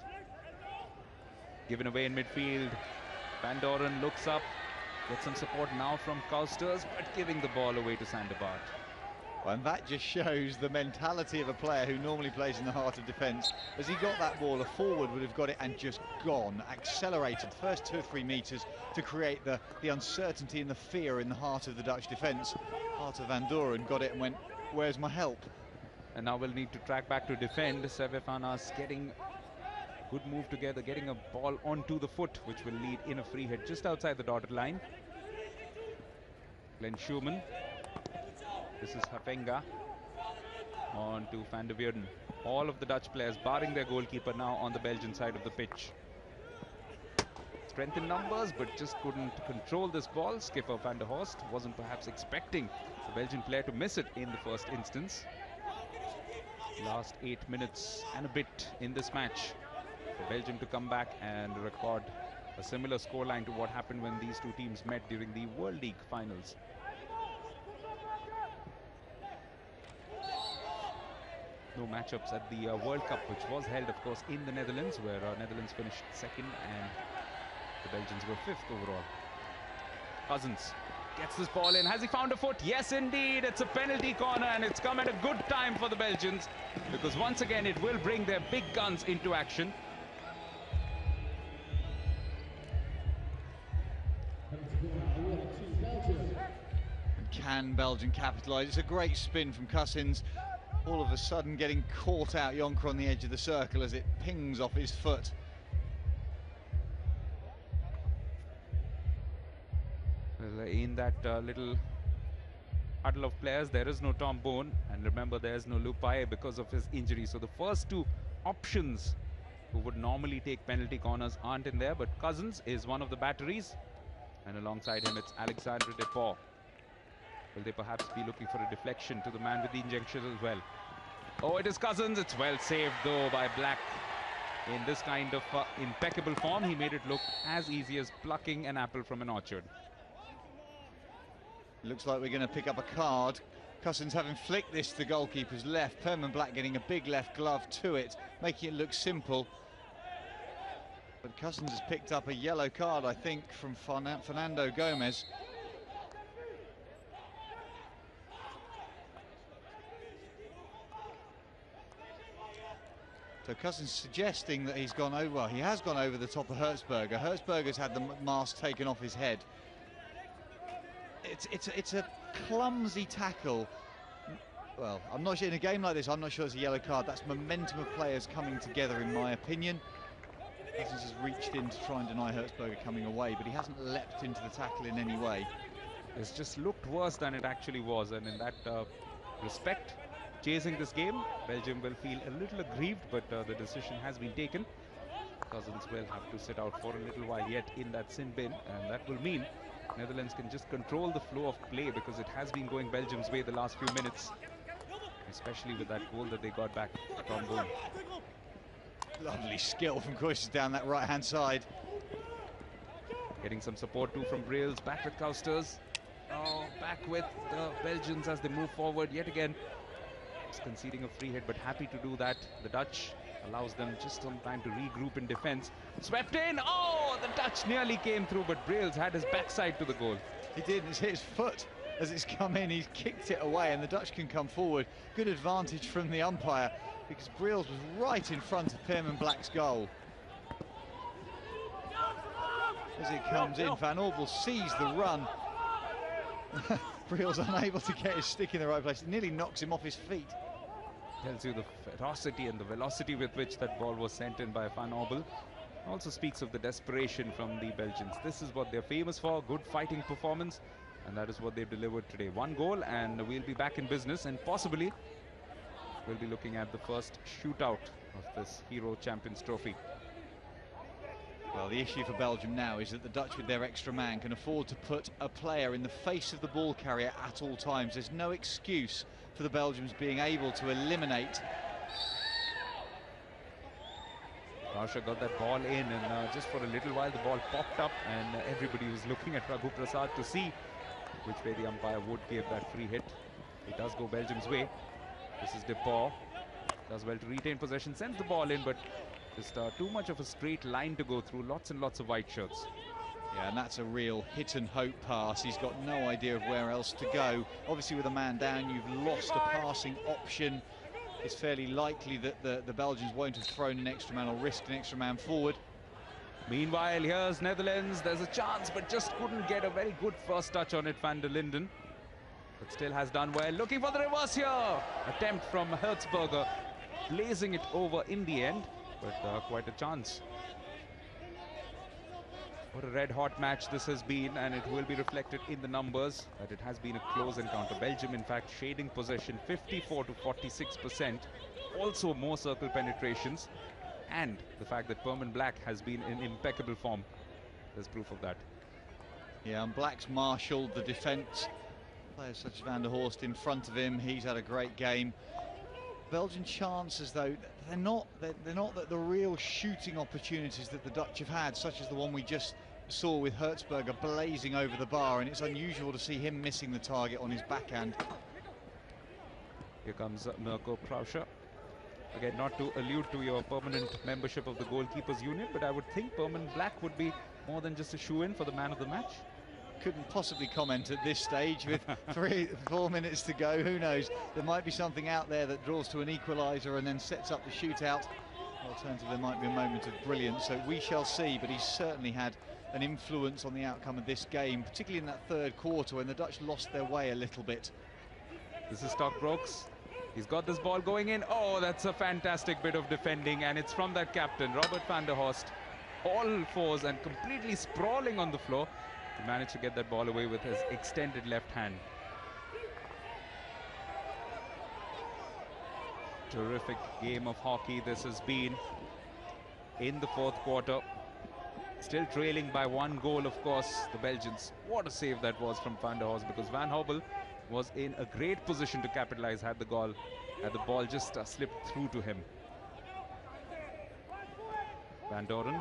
Given away in midfield. Van Doren looks up, gets some support now from Kousters, but giving the ball away to Sander Baart. And that just shows the mentality of a player who normally plays in the heart of defence. As he got that ball, a forward would have got it and just gone, accelerated the first 2 or 3 metres to create the uncertainty and the fear in the heart of the Dutch defence. Arthur Van Doren got it and went, where's my help? And now we'll need to track back to defend. Sevefanas getting good move together, getting a ball onto the foot, which will lead in a free hit just outside the dotted line. Glenn Schumann. This is Hafenga on to Van der Weerden. All of the Dutch players, barring their goalkeeper, now on the Belgian side of the pitch. Strength in numbers, but just couldn't control this ball. Skipper Van der Horst wasn't perhaps expecting the Belgian player to miss it in the first instance. Last 8 minutes and a bit in this match for Belgium to come back and record a similar scoreline to what happened when these two teams met during the World League finals. No matchups at the World Cup, which was held, of course, in the Netherlands, where Netherlands finished second and the Belgians were 5th overall. Cousins gets this ball in. Has he found a foot? Yes, indeed. It's a penalty corner, and it's come at a good time for the Belgians, because once again it will bring their big guns into action. Belgium. And can Belgium capitalise? It's a great spin from Cousins. All of a sudden getting caught out Jonker on the edge of the circle as it pings off his foot. Well, in that little huddle of players, there is no Tom Bone, and remember, there's no Lupai because of his injury. So the first two options who would normally take penalty corners aren't in there, but Cousins is one of the batteries, and alongside him it's Alexandre Deport. Will they perhaps be looking for a deflection to the man with the injection as well? Oh, it is Cousins. It's well saved though by Black. In this kind of impeccable form, he made it look as easy as plucking an apple from an orchard. Looks like we're going to pick up a card. Cousins having flicked this to the goalkeeper's left. Perman Black getting a big left glove to it, making it look simple. But Cousins has picked up a yellow card, I think, from Fernando Gomez. So Cousins suggesting that he's gone over, well, he has gone over the top of Hertzberger. Hertzberger's had the mask taken off his head. It's a clumsy tackle. Well, I'm not sure in a game like this, I'm not sure it's a yellow card. That's momentum of players coming together, in my opinion. Cousins has reached in to try and deny Hertzberger coming away, but he hasn't leapt into the tackle in any way. It's just looked worse than it actually was, and in that respect, chasing this game, Belgium will feel a little aggrieved, but the decision has been taken. Cousins will have to sit out for a little while yet in that sin bin, and that will mean Netherlands can just control the flow of play, because it has been going Belgium's way the last few minutes, especially with that goal that they got back from Bone. Lovely skill from Kruijs down that right-hand side. Getting some support too from Brails, back with Kousters. Oh, back with the Belgians as they move forward yet again. Just conceding a free hit, but happy to do that. The Dutch allows them just some time to regroup in defense. Swept in. Oh, the Dutch nearly came through, but Brails had his backside to the goal. He did. It's hit his foot as it's come in. He's kicked it away, and the Dutch can come forward. Good advantage from the umpire, because Brails was right in front of Perman Black's goal. As it comes in, Van Orbel sees the run. Brails unable to get his stick in the right place. It nearly knocks him off his feet. Tells you the ferocity and the velocity with which that ball was sent in by Van Orbel. Also speaks of the desperation from the Belgians. This is what they're famous for, good fighting performance, and that is what they've delivered today. One goal, and we'll be back in business, and possibly we'll be looking at the first shootout of this Hero Champions Trophy. Well, the issue for Belgium now is that the Dutch, with their extra man, can afford to put a player in the face of the ball carrier at all times. There's no excuse for the Belgians being able to eliminate. Rasha got that ball in, and just for a little while the ball popped up, and everybody was looking at Raghu Prasad to see which way the umpire would give that free hit. It does go Belgium's way. This is Deport. Does well to retain possession, sends the ball in, but just too much of a straight line to go through. Lots and lots of white shirts. Yeah, and that's a real hit and hope pass. He's got no idea of where else to go. Obviously, with a man down, you've lost a passing option. It's fairly likely that the Belgians won't have thrown an extra man or risked an extra man forward. Meanwhile, here's Netherlands. There's a chance, but just couldn't get a very good first touch on it, Van der Linden. But still has done well. Looking for the reverse here. Attempt from Hertzberger, blazing it over in the end, but quite a chance. What a red-hot match this has been, and it will be reflected in the numbers that it has been a close encounter. Belgium, in fact, shading possession 54 to 46%. Also more circle penetrations, and the fact that Perman Black has been in impeccable form. There's proof of that. Yeah, and Black's marshalled the defence. Players such as Van der Horst in front of him. He's had a great game. Belgian chances, though, they're not the real shooting opportunities that the Dutch have had, such as the one we just saw with Hertzberger blazing over the bar, and it's unusual to see him missing the target on his backhand. Here comes Mirko Krauscher. Again, not to allude to your permanent membership of the goalkeepers union, but I would think Perman Black would be more than just a shoe-in for the man of the match. Couldn't possibly comment at this stage with 4 minutes to go. Who knows? There might be something out there that draws to an equaliser and then sets up the shootout. Alternatively, there might be a moment of brilliance, so we shall see. But he's certainly had an influence on the outcome of this game, particularly in that third quarter when the Dutch lost their way a little bit. This is Stockbrooks. He's got this ball going in. Oh, that's a fantastic bit of defending, and it's from that captain, Robert van der Horst. All fours and completely sprawling on the floor. He managed to get that ball away with his extended left hand. Terrific game of hockey this has been in the fourth quarter. Still trailing by 1 goal, of course, the Belgians. What a save that was from Van der Horst, because Van Hobel was in a great position to capitalize had the ball just slipped through to him. Van Doren.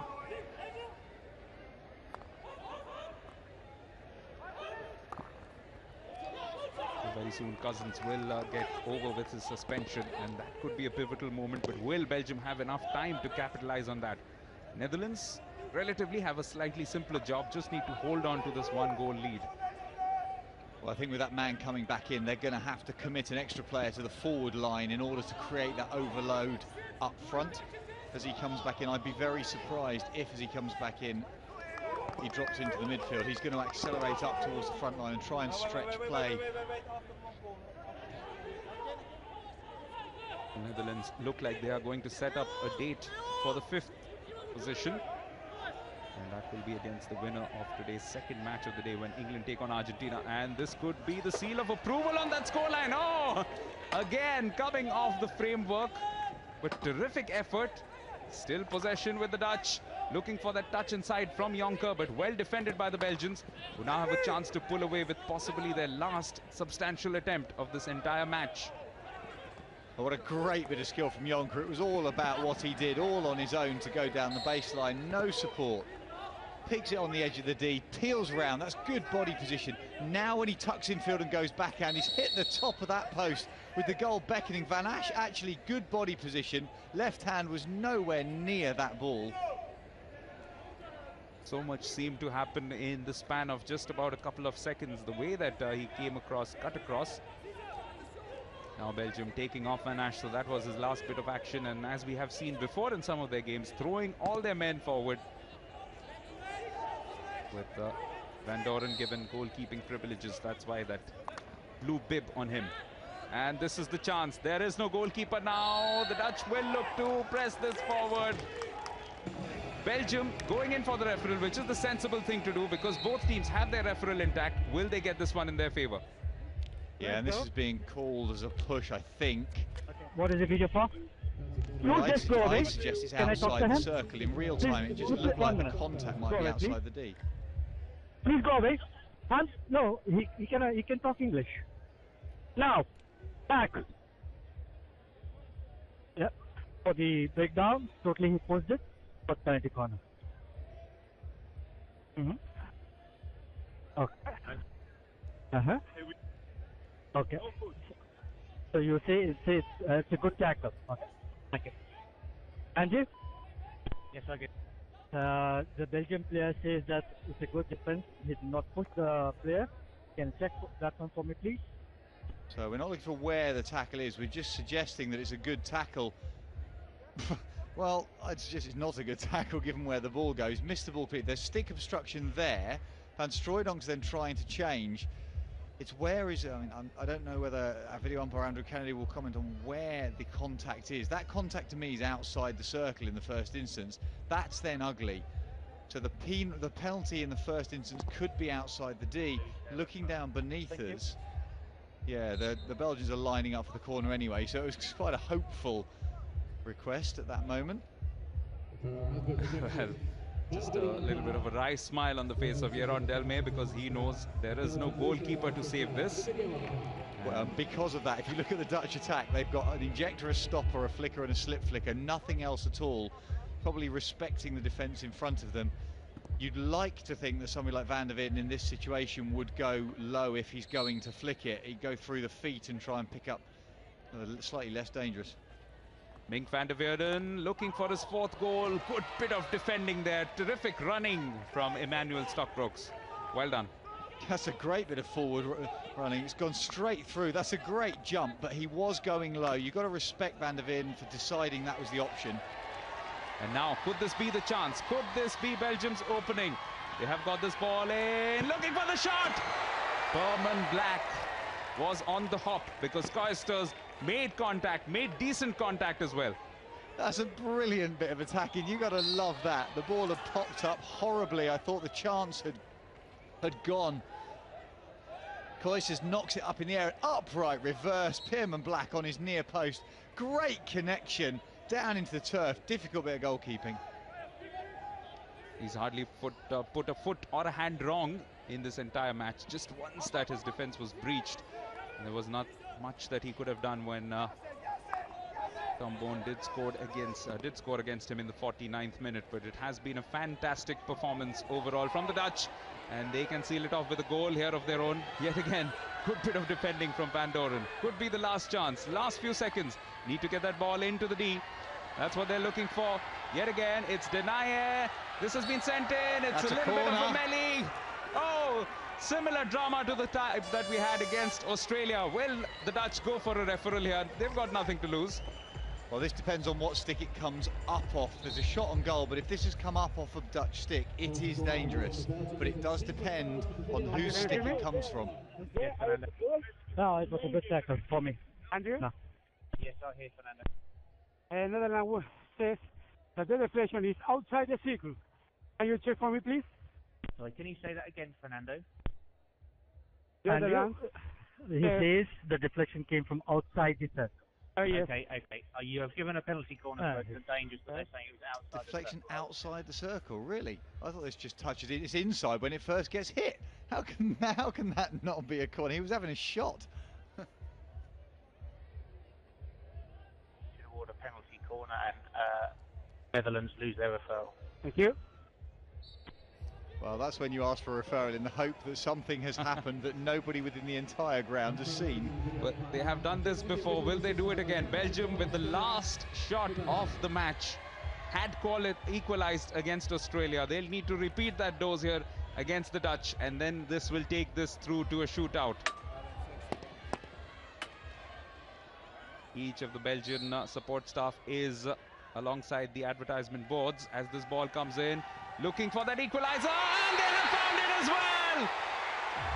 Very soon Cousins will get over with his suspension, and that could be a pivotal moment, but will Belgium have enough time to capitalize on that? Netherlands relatively have a slightly simpler job, just need to hold on to this 1-goal lead. Well, I think with that man coming back in, they're going to have to commit an extra player to the forward line in order to create that overload up front as he comes back in. I'd be very surprised if, as he comes back in, he drops into the midfield. He's going to accelerate up towards the front line and try and stretch play. The Netherlands look like they are going to set up a date for the 5th position. And that will be against the winner of today's second match of the day when England take on Argentina. And this could be the seal of approval on that scoreline. Oh, again coming off the framework, but terrific effort. Still possession with the Dutch. Looking for that touch inside from Jonker, but well defended by the Belgians, who now have a chance to pull away with possibly their last substantial attempt of this entire match. Oh, what a great bit of skill from Jonker. It was all about what he did, all on his own to go down the baseline. No support. Picks it on the edge of the D, peels round. That's good body position. Now when he tucks infield and goes backhand, he's hit the top of that post with the goal beckoning. Van Asch, actually good body position. Left hand was nowhere near that ball. So much seemed to happen in the span of just about a couple of seconds. The way that he came across, cut across. Now Belgium taking off Van Asch, so that was his last bit of action. And as we have seen before in some of their games, throwing all their men forward, with Van Doren given goalkeeping privileges. That's why that blue bib on him. And this is the chance. There is no goalkeeper now. The Dutch will look to press this forward. Belgium going in for the referral, which is the sensible thing to do because both teams have their referral intact. Will they get this one in their favor? Yeah, and this is being called as a push, I think. What is the video for? Well, I suggest it's outside the circle. In real time, it just looked like the contact might be outside the D. Please go away. Hans, no, he can talk English. Now, back. Yeah, for the breakdown, totally he posed it, but penalty corner. Okay. Okay. So you say it's a good tackle. Okay. Thank you. Andy? Yes, okay. The Belgian player says that it's a good defense. He did not push the player. Can you check that one for me, please? So we're not looking for where the tackle is. We're just suggesting that it's a good tackle. Well, I'd suggest it's not a good tackle given where the ball goes. Missed the ball. There's stick obstruction there. Van Strooijdonck's then trying to change. It's where is it? I mean, I don't know whether our video umpire Andrew Kennedy will comment on where the contact is. That contact to me is outside the circle in the first instance. That's then ugly. So the penalty in the first instance could be outside the D. Looking down beneath us, yeah, the Belgians are lining up for the corner anyway. So it was quite a hopeful request at that moment. Well, just a little bit of a wry smile on the face of Jeroen Delmay because he knows there is no goalkeeper to save this. Well, because of that, if you look at the Dutch attack, they've got an injector, a stopper, a flicker and a slip flicker, nothing else at all, probably respecting the defence in front of them. You'd like to think that somebody like Van der Ven in this situation would go low if he's going to flick it. He'd go through the feet and try and pick up slightly less dangerous. Mink van der Weerden looking for his 4th goal. Good bit of defending there. Terrific running from Emmanuel Stockbrooks. Well done. That's a great bit of forward running. It's gone straight through. That's a great jump, but he was going low. You've got to respect Van der Weerden for deciding that was the option. And now, could this be the chance? Could this be Belgium's opening? They have got this ball in, looking for the shot. Berman Black was on the hop because Koesters made contact, made decent contact as well. That's a brilliant bit of attacking. You got to love that. The ball had popped up horribly. I thought the chance had gone. Koesters knocks it up in the air, upright reverse. Pierman Black on his near post. Great connection down into the turf. Difficult bit of goalkeeping. He's hardly put a foot or a hand wrong in this entire match. Just once that his defense was breached. And there was not much that he could have done when Tom Bone did score against him in the 49th minute. But it has been a fantastic performance overall from the Dutch. And they can seal it off with a goal here of their own. Yet again, good bit of defending from Van Doren. Could be the last chance. Last few seconds. Need to get that ball into the D. That's what they're looking for. Yet again, it's Denaye. This has been sent in. It's a little bit of a melee. Oh, similar drama to the type that we had against Australia. Will the Dutch go for a referral here? They've got nothing to lose. Well, this depends on what stick it comes up off. There's a shot on goal, but if this has come up off a Dutch stick, it is dangerous. But it does depend on whose stick it comes from. Yes, Fernando. No, it was a good tackle for me. Andrew? No. Yes, I hear Fernando. Netherlands says that the deflection is outside the circle. Can you check for me, please? Sorry, can you say that again, Fernando? Netherlands. He says the deflection came from outside the circle. Yes. Okay. You have given a penalty corner, but it's dangerous, but they're saying it was outside Deflection the circle. outside the circle, really? I thought this just touches it. It's inside when it first gets hit. How can that not be a corner? He was having a shot. Should award a penalty corner and Netherlands lose their referral. Thank you. Well, that's when you ask for a referral in the hope that something has happened that nobody within the entire ground has seen. But they have done this before. Will they do it again? Belgium, with the last shot of the match, had equalized against Australia. They'll need to repeat that dose here against the Dutch, and then this will take this through to a shootout. Each of the Belgian support staff is alongside the advertisement boards as this ball comes in, looking for that equalizer, and they have found it as well.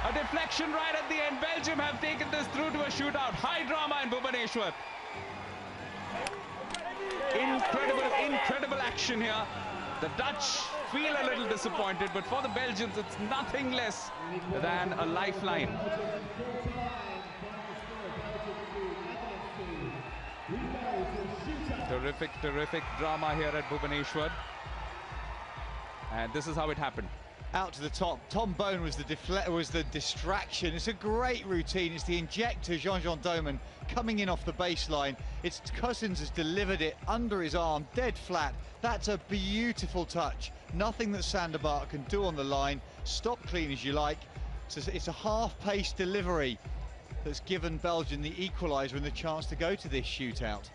A deflection right at the end. Belgium have taken this through to a shootout. High drama in Bhubaneswar. Incredible action here. The Dutch feel a little disappointed, but for the Belgians, it's nothing less than a lifeline. Terrific drama here at Bhubaneswar. And this is how it happened. Out to the top. Tom Bone was the distraction. It's a great routine. It's the injector, Jean-Jean Doman, coming in off the baseline. It's Cousins has delivered it under his arm, dead flat. That's a beautiful touch. Nothing that Sanderbaert can do on the line. Stop clean as you like. It's a half-paced delivery that's given Belgium the equaliser and the chance to go to this shootout.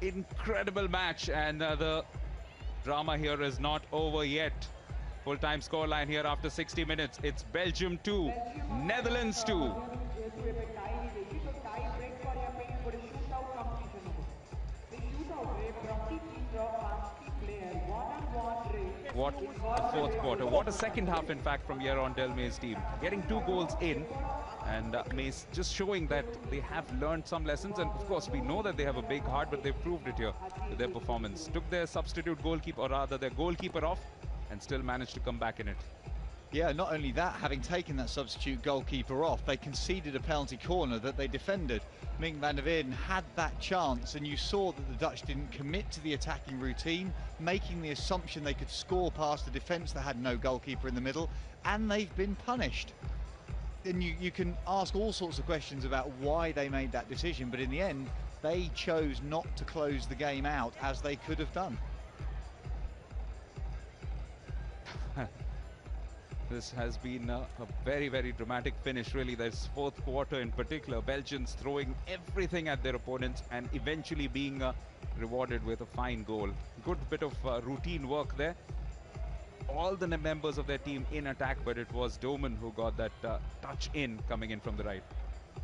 Incredible match, and the drama here is not over yet. Full-time scoreline here after 60 minutes. It's Belgium 2, Netherlands 2. What a fourth quarter. What a second half, in fact, from Jeroen Delmay's team. Getting 2 goals in, and Mace just showing that they have learned some lessons. And of course, we know that they have a big heart, but they've proved it here with their performance. Took their substitute goalkeeper, or rather their goalkeeper, off, and still managed to come back in it. Yeah, not only that, having taken that substitute goalkeeper off, they conceded a penalty corner that they defended. Mink van der Weerden had that chance, and you saw that the Dutch didn't commit to the attacking routine, making the assumption they could score past the defence that had no goalkeeper in the middle, and they've been punished. And you can ask all sorts of questions about why they made that decision, but in the end, they chose not to close the game out as they could have done. This has been a very dramatic finish, really. This fourth quarter in particular, Belgians throwing everything at their opponents and eventually being rewarded with a fine goal. Good bit of routine work there. All the members of their team in attack, but it was Doman who got that touch in, coming in from the right.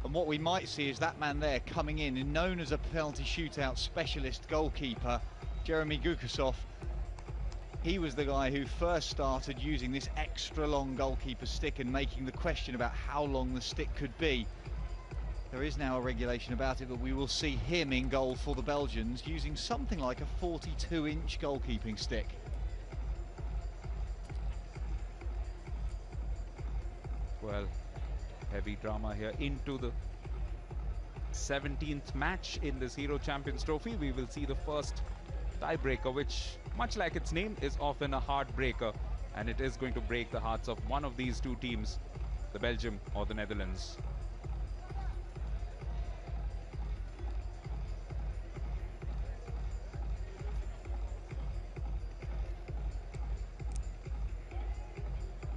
And what we might see is that man there coming in, and known as a penalty shootout specialist goalkeeper, Jeremy Gukasov, He was the guy who first started using this extra long goalkeeper stick and making the question about how long the stick could be. There is now a regulation about it, but we will see him in goal for the Belgians using something like a 42-inch goalkeeping stick. Well, heavy drama here into the 17th match in this Hero Champions Trophy. We will see the first tiebreaker, which, much like its name, is often a heartbreaker, and it is going to break the hearts of one of these two teams, the Belgium or the Netherlands.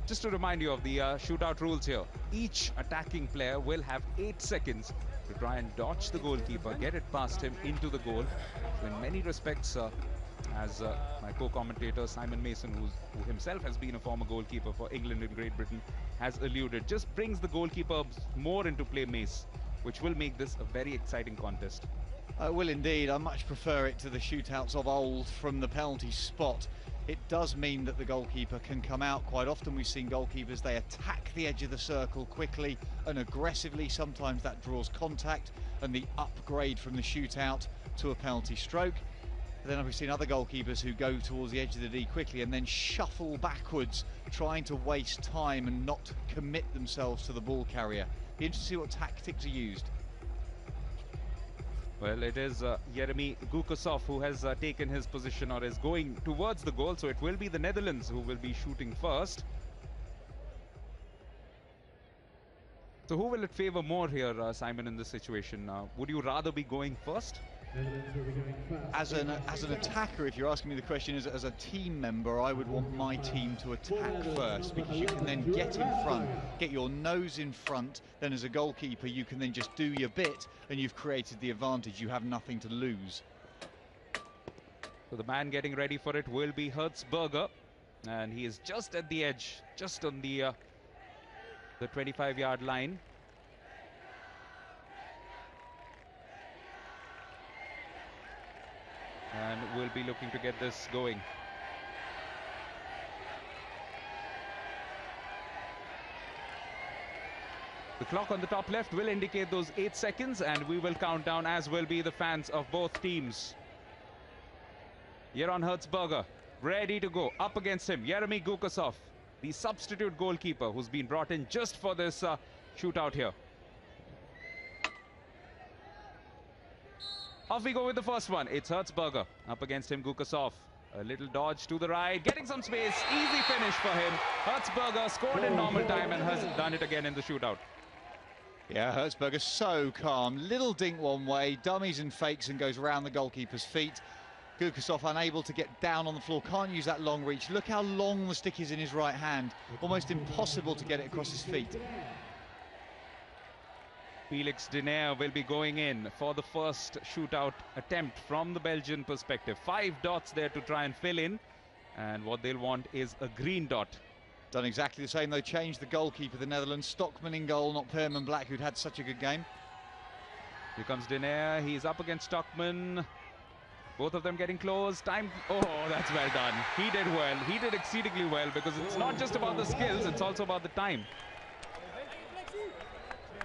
Just to remind you of the shootout rules here, each attacking player will have 8 seconds to try and dodge the goalkeeper, get it past him into the goal. So in many respects, as my co-commentator Simon Mason, who himself has been a former goalkeeper for England and Great Britain, has alluded, just brings the goalkeeper more into play, Mace, which will make this a very exciting contest. I will indeed. I much prefer it to the shootouts of old from the penalty spot. It does mean that the goalkeeper can come out. Quite often we've seen goalkeepers, they attack the edge of the circle quickly and aggressively. Sometimes that draws contact and the upgrade from the shootout to a penalty stroke. But then we've seen other goalkeepers who go towards the edge of the D quickly and then shuffle backwards, trying to waste time and not commit themselves to the ball carrier. Be interesting to see what tactics are used. Well, it is Yeremy Gukasov who has taken his position or is going towards the goal. So it will be the Netherlands who will be shooting first. So who will it favor more here, Simon, in this situation? Would you rather be going first? As an attacker, if you're asking me the question as a team member, I would want my team to attack first, because you can then get in front, get your nose in front. Then as a goalkeeper, you can then just do your bit and you've created the advantage. You have nothing to lose. So the man getting ready for it will be Hertzberger, and he is just at the edge, just on the 25-yard line. And we'll be looking to get this going. The clock on the top left will indicate those 8 seconds, and we will count down, as will be the fans of both teams. Jeroen Hertzberger, ready to go. Up against him, Yeremy Gukasov, the substitute goalkeeper who's been brought in just for this shootout here. Off we go with the first one. It's Hertzberger. Up against him, Gukasov. A little dodge to the right, getting some space. Easy finish for him. Hertzberger scored in normal time and has done it again in the shootout. Yeah, Hertzberger so calm. Little dink one way, dummies and fakes, and goes round the goalkeeper's feet. Gukasov unable to get down on the floor, can't use that long reach. Look how long the stick is in his right hand. Almost impossible to get it across his feet. Felix Denaire will be going in for the first shootout attempt from the Belgian perspective. 5 dots there to try and fill in, and what they'll want is a green dot. Done exactly the same though, changed the goalkeeper, the Netherlands. Stockman in goal, not Perman Black, who'd had such a good game. Here comes Denaire, he's up against Stockman. Both of them getting close. Time. Oh, that's well done. He did well. He did exceedingly well, because it's not just about the skills, it's also about the time.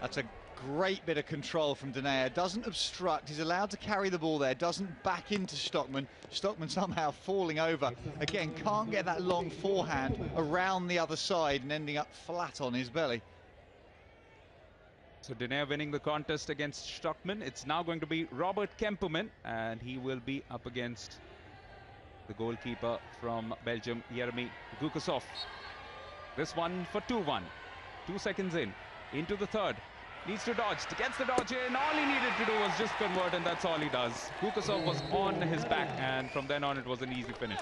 That's a great bit of control from Denaire. Doesn't obstruct. He's allowed to carry the ball there. Doesn't back into Stockman. Stockman somehow falling over. Again, can't get that long forehand around the other side and ending up flat on his belly. So Denaire winning the contest against Stockman. It's now going to be Robert Kemperman, and he will be up against the goalkeeper from Belgium, Yeremy Gukasov. This one for 2-1. 2 seconds in. Into the third. Needs to dodge. Gets the dodge in. All he needed to do was just convert, and that's all he does. Gukasov was on his back, and from then on it was an easy finish.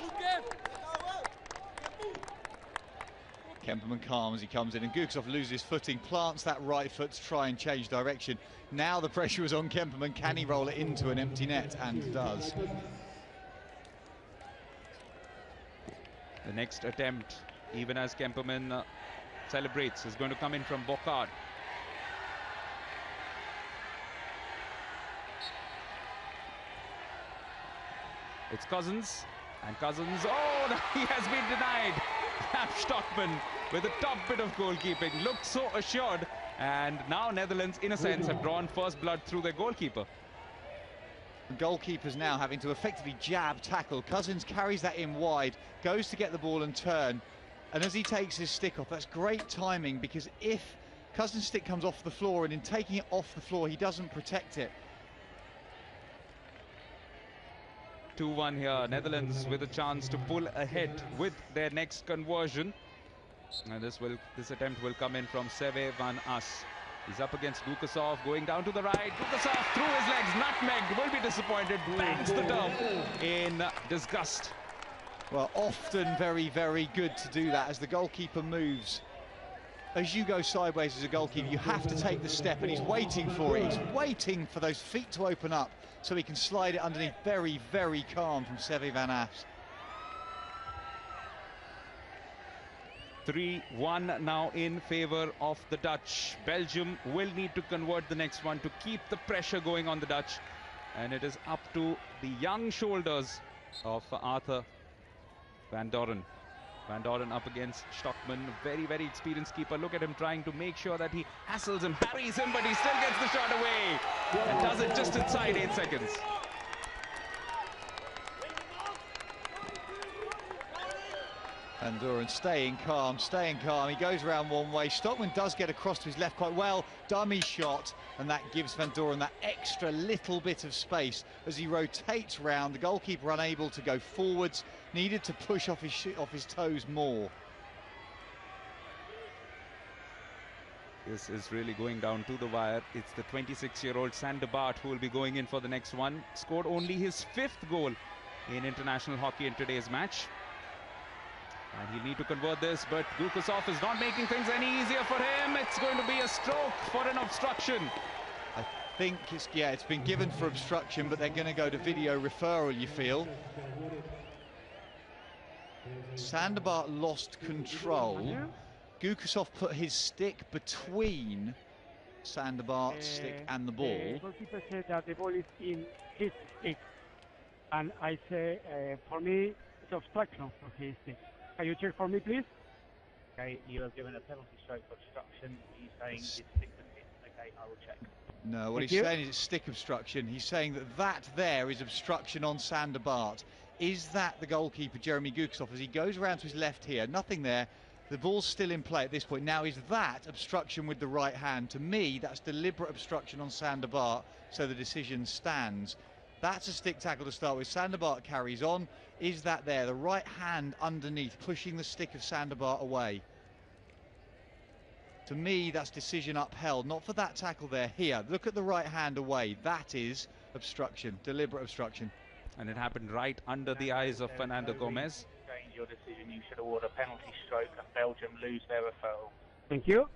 Kemperman calm as he comes in, and Gukasov loses footing, plants that right foot to try and change direction. Now the pressure is on Kemperman. Can he roll it into an empty net? And does. The next attempt, even as Kemperman celebrates, is going to come in from Bocard. It's Cousins, and Cousins, oh, no, he has been denied. Stockman with a top bit of goalkeeping, looked so assured, and now Netherlands, in a sense, have drawn first blood through their goalkeeper. The goalkeeper's now having to effectively jab tackle. Cousins carries that in wide, goes to get the ball and turn, and as he takes his stick off, that's great timing, because if Cousins' stick comes off the floor and in taking it off the floor he doesn't protect it. 2-1 here, Netherlands with a chance to pull ahead with their next conversion. And this attempt will come in from Seve van As. He's up against Gukasov, going down to the right. Gukasov through his legs, nutmegged, will be disappointed, bangs the turf in disgust. Well, often very, very good to do that as the goalkeeper moves. As you go sideways as a goalkeeper, you have to take the step, and he's waiting for it. He's waiting for those feet to open up so he can slide it underneath. Very, very calm from Seve van As. 3-1 now in favour of the Dutch. Belgium will need to convert the next one to keep the pressure going on the Dutch. And it is up to the young shoulders of Arthur Van Doren. Van Doren up against Stockman, very, very experienced keeper. Look at him trying to make sure that he hassles him, harries him, but he still gets the shot away. And does it just inside 8 seconds. Van Doren staying calm, staying calm. He goes around one way. Stockman does get across to his left quite well. Dummy shot, and that gives Van Doren that extra little bit of space as he rotates round. The goalkeeper unable to go forwards, needed to push off his toes more. This is really going down to the wire. It's the 26-year-old Sander Bart who will be going in for the next one. Scored only his 5th goal in international hockey in today's match. And he'll need to convert this, but Gukasov is not making things any easier for him. It's going to be a stroke for an obstruction. I think it's been given for obstruction, but they're going to go to video referral, you feel. Sander Bart lost control. Gukasov put his stick between Sander Bart's stick and the ball. The goalkeeper said that the ball is in his stick, and I say, for me, it's obstruction for his stick. Can you check for me, please? Okay, you have given a penalty stroke for obstruction. Are you saying it's stick with it? Okay, I will check. No, what he's saying is it's stick obstruction. He's saying that there is obstruction on Sander Bart. Is that the goalkeeper, Jeremy Gukasov, as he goes around to his left here? Nothing there. The ball's still in play at this point. Now, is that obstruction with the right hand? To me, that's deliberate obstruction on Sander Bart, so the decision stands. That's a stick tackle to start with. Sander Bart carries on. Is that there? The right hand underneath, pushing the stick of Sander Bart away. To me, that's decision upheld. Not for that tackle there. Here, look at the right hand away. That is obstruction, deliberate obstruction. And it happened right under the eyes of Fernando Gomez. Change your decision. You should award a penalty stroke, and Belgium lose their referral. Thank you.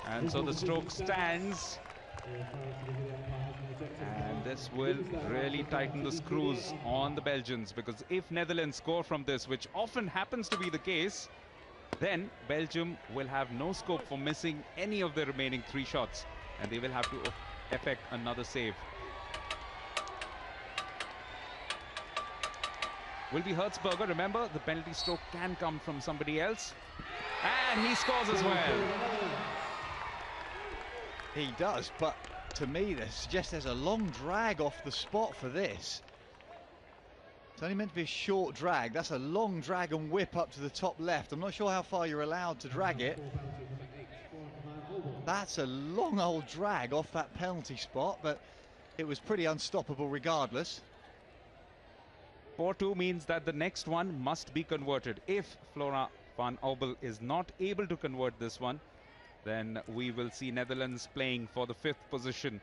And so the stroke stands. And this will really tighten the screws on the Belgians, because if Netherlands score from this, which often happens to be the case, then Belgium will have no scope for missing any of the remaining 3 shots, and they will have to effect another save. Will be Hertzberger. Remember, the penalty stroke can come from somebody else. And he scores as well. He does, but to me, this suggests there's a long drag off the spot for this. It's only meant to be a short drag. That's a long drag and whip up to the top left. I'm not sure how far you're allowed to drag it. That's a long old drag off that penalty spot, but it was pretty unstoppable regardless. 4-2 means that the next one must be converted. If Flora van Obel is not able to convert this one, then we will see Netherlands playing for the 5th position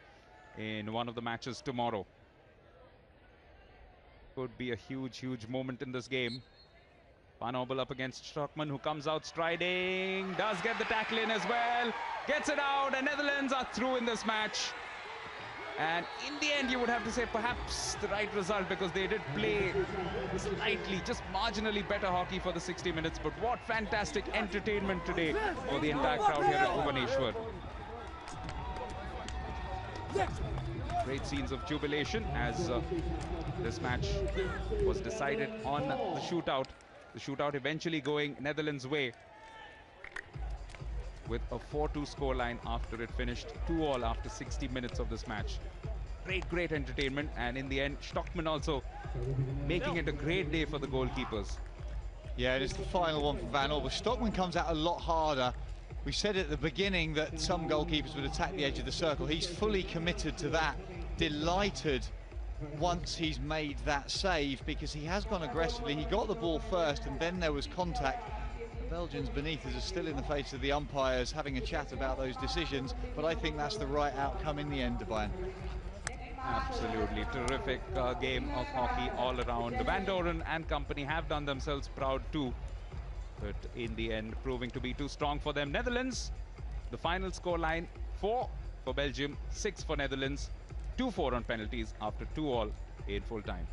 in one of the matches tomorrow. Could be a huge, huge moment in this game. Van Obel up against Stockman, who comes out striding, does get the tackle in as well, gets it out, and Netherlands are through in this match. And in the end, you would have to say perhaps the right result, because they did play slightly, just marginally better hockey for the 60 minutes. But what fantastic entertainment today for the entire crowd here at Bhubaneswar. Great scenes of jubilation as this match was decided on the shootout. The shootout eventually going Netherlands' way with a 4-2 scoreline after it finished 2-all after 60 minutes of this match. Great entertainment, and in the end, Stockman also making it a great day for the goalkeepers. Yeah, it is the final one from Van Orbe. Stockman comes out a lot harder. We said at the beginning that some goalkeepers would attack the edge of the circle. He's fully committed to that. Delighted once he's made that save, because he has gone aggressively. He got the ball first and then there was contact. The Belgians beneath us are still in the face of the umpires having a chat about those decisions, but I think that's the right outcome in the end, Bayern. Absolutely terrific game of hockey all around. Van Doren and company have done themselves proud too, but in the end proving to be too strong for them. Netherlands, the final scoreline 4 for Belgium, 6 for Netherlands, 2-4 on penalties after 2-all in full time.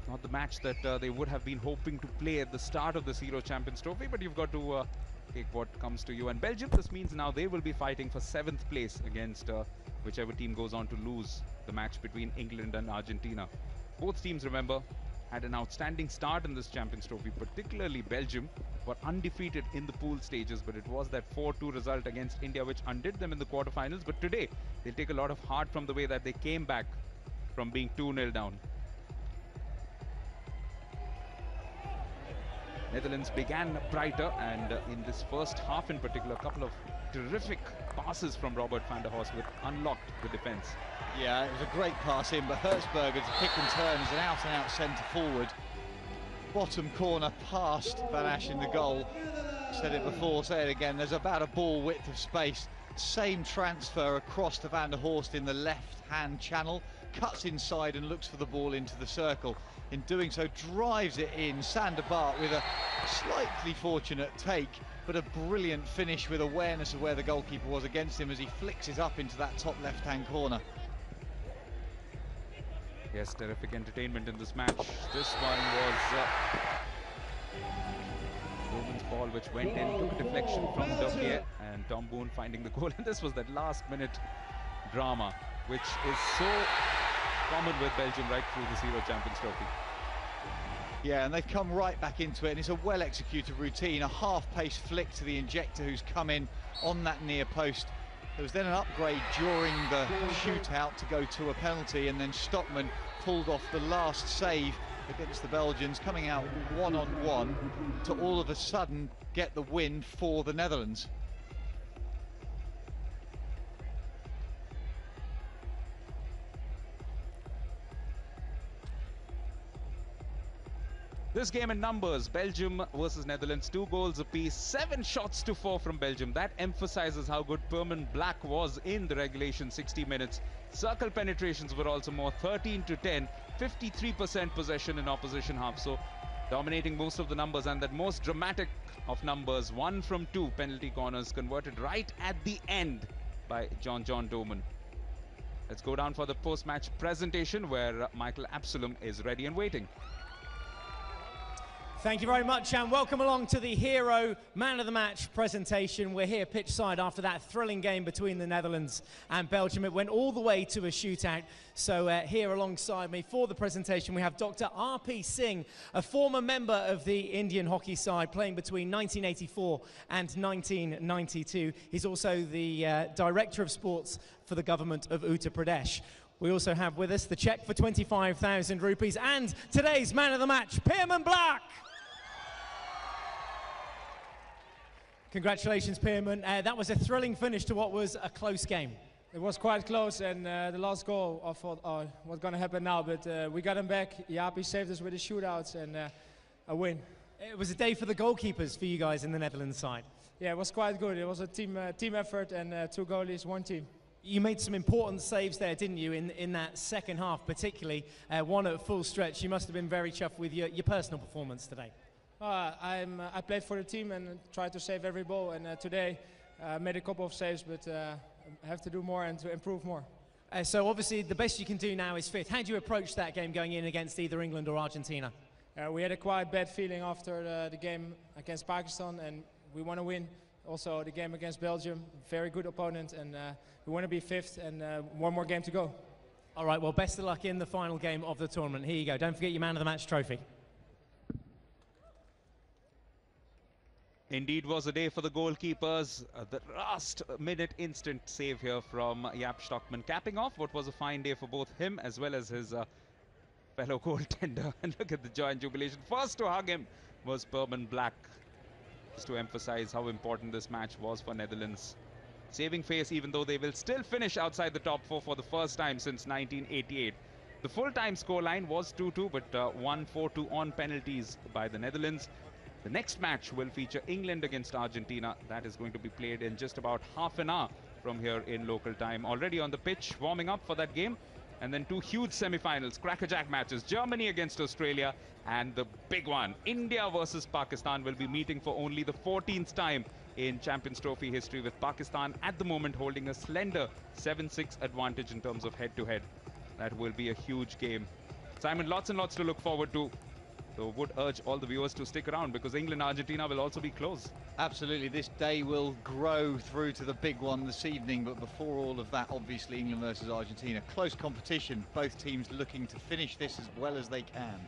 Not the match that they would have been hoping to play at the start of this Euro Champions Trophy, but you've got to take what comes to you. And Belgium, this means now they will be fighting for 7th place against whichever team goes on to lose the match between England and Argentina. Both teams, remember, had an outstanding start in this Champions Trophy, particularly Belgium were undefeated in the pool stages, but it was that 4-2 result against India which undid them in the quarterfinals. But today, they'll take a lot of heart from the way that they came back from being 2-0 down. Netherlands began brighter, and in this first half in particular, a couple of terrific passes from Robert van der Horst with unlocked the defence. Yeah, it was a great pass in, but Hertzberger's pick and turn is an out-and-out centre forward. Bottom corner past Van Asch in the goal. Said it before, say it again, there's about a ball width of space. Same transfer across to Van der Horst in the left-hand channel, cuts inside and looks for the ball into the circle. In doing so, drives it in. Sander Bart with a slightly fortunate take, but a brilliant finish with awareness of where the goalkeeper was against him as he flicks it up into that top left-hand corner. Yes, terrific entertainment in this match. This one was Bowman's ball which went in, took a deflection from Dupier, and Tom Boone finding the goal. And this was that last-minute drama, which is so common with Belgium right through this Euro Champions Trophy. Yeah, and they've come right back into it, and it's a well-executed routine, a half-pace flick to the injector who's come in on that near post. There was then an upgrade during the shootout to go to a penalty, and then Stockman pulled off the last save against the Belgians, coming out one-on-one to all of a sudden get the win for the Netherlands. This game in numbers, Belgium versus Netherlands, 2 goals apiece, 7 shots to 4 from Belgium. That emphasizes how good Perman Black was in the regulation 60 minutes. Circle penetrations were also more, 13-10, 53% possession in opposition half. So dominating most of the numbers, and that most dramatic of numbers, 1 from 2 penalty corners converted right at the end by John Doman. Let's go down for the post-match presentation where Michael Absalom is ready and waiting. Thank you very much, and welcome along to the Hero Man of the Match presentation. We're here pitch side after that thrilling game between the Netherlands and Belgium. It went all the way to a shootout. So here alongside me for the presentation we have Dr. R.P. Singh, a former member of the Indian hockey side playing between 1984 and 1992. He's also the Director of Sports for the government of Uttar Pradesh. We also have with us the cheque for 25,000 rupees and today's Man of the Match, Perman Black. Congratulations, Perman. That was a thrilling finish to what was a close game. It was quite close, and the last goal, I thought, oh, what's going to happen now? But we got him back. Jaapie saved us with the shootouts, and a win. It was a day for the goalkeepers for you guys in the Netherlands side. Yeah, it was quite good. It was a team effort, and 2 goalies, 1 team. You made some important saves there, didn't you, in that second half, particularly one at full stretch. You must have been very chuffed with your personal performance today. I played for the team and tried to save every ball, and today I made a couple of saves, but I have to do more and to improve more. So obviously the best you can do now is 5th. How do you approach that game going in against either England or Argentina? We had a quite bad feeling after the game against Pakistan, and we want to win. Also, the game against Belgium, very good opponent, and we want to be fifth, and one more game to go. All right, well, best of luck in the final game of the tournament. Here you go. Don't forget your man of the match trophy. Indeed was a day for the goalkeepers. The last minute instant save here from Jaap Stockman, capping off what was a fine day for both him as well as his fellow goaltender. And look at the joy and jubilation. First to hug him was Perman Black, just to emphasize how important this match was for Netherlands. Saving face, even though they will still finish outside the top 4 for the first time since 1988. The full-time scoreline was 2-2, but won 4-2 on penalties by the Netherlands. The next match will feature England against Argentina. That is going to be played in just about half an hour from here in local time. Already on the pitch, warming up for that game. And then 2 huge semi-finals, crackerjack matches. Germany against Australia, and the big one, India versus Pakistan, will be meeting for only the 14th time in Champions Trophy history, with Pakistan at the moment holding a slender 7-6 advantage in terms of head-to-head. That will be a huge game. Simon, lots and lots to look forward to. So would urge all the viewers to stick around, because England-Argentina will also be close. Absolutely, this day will grow through to the big one this evening, but before all of that, obviously England versus Argentina. Close competition, both teams looking to finish this as well as they can.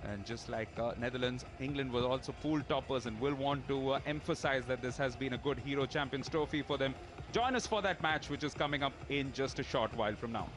And just like Netherlands, England were also pool toppers and will want to emphasize that this has been a good Hero Champions Trophy for them. Join us for that match, which is coming up in just a short while from now.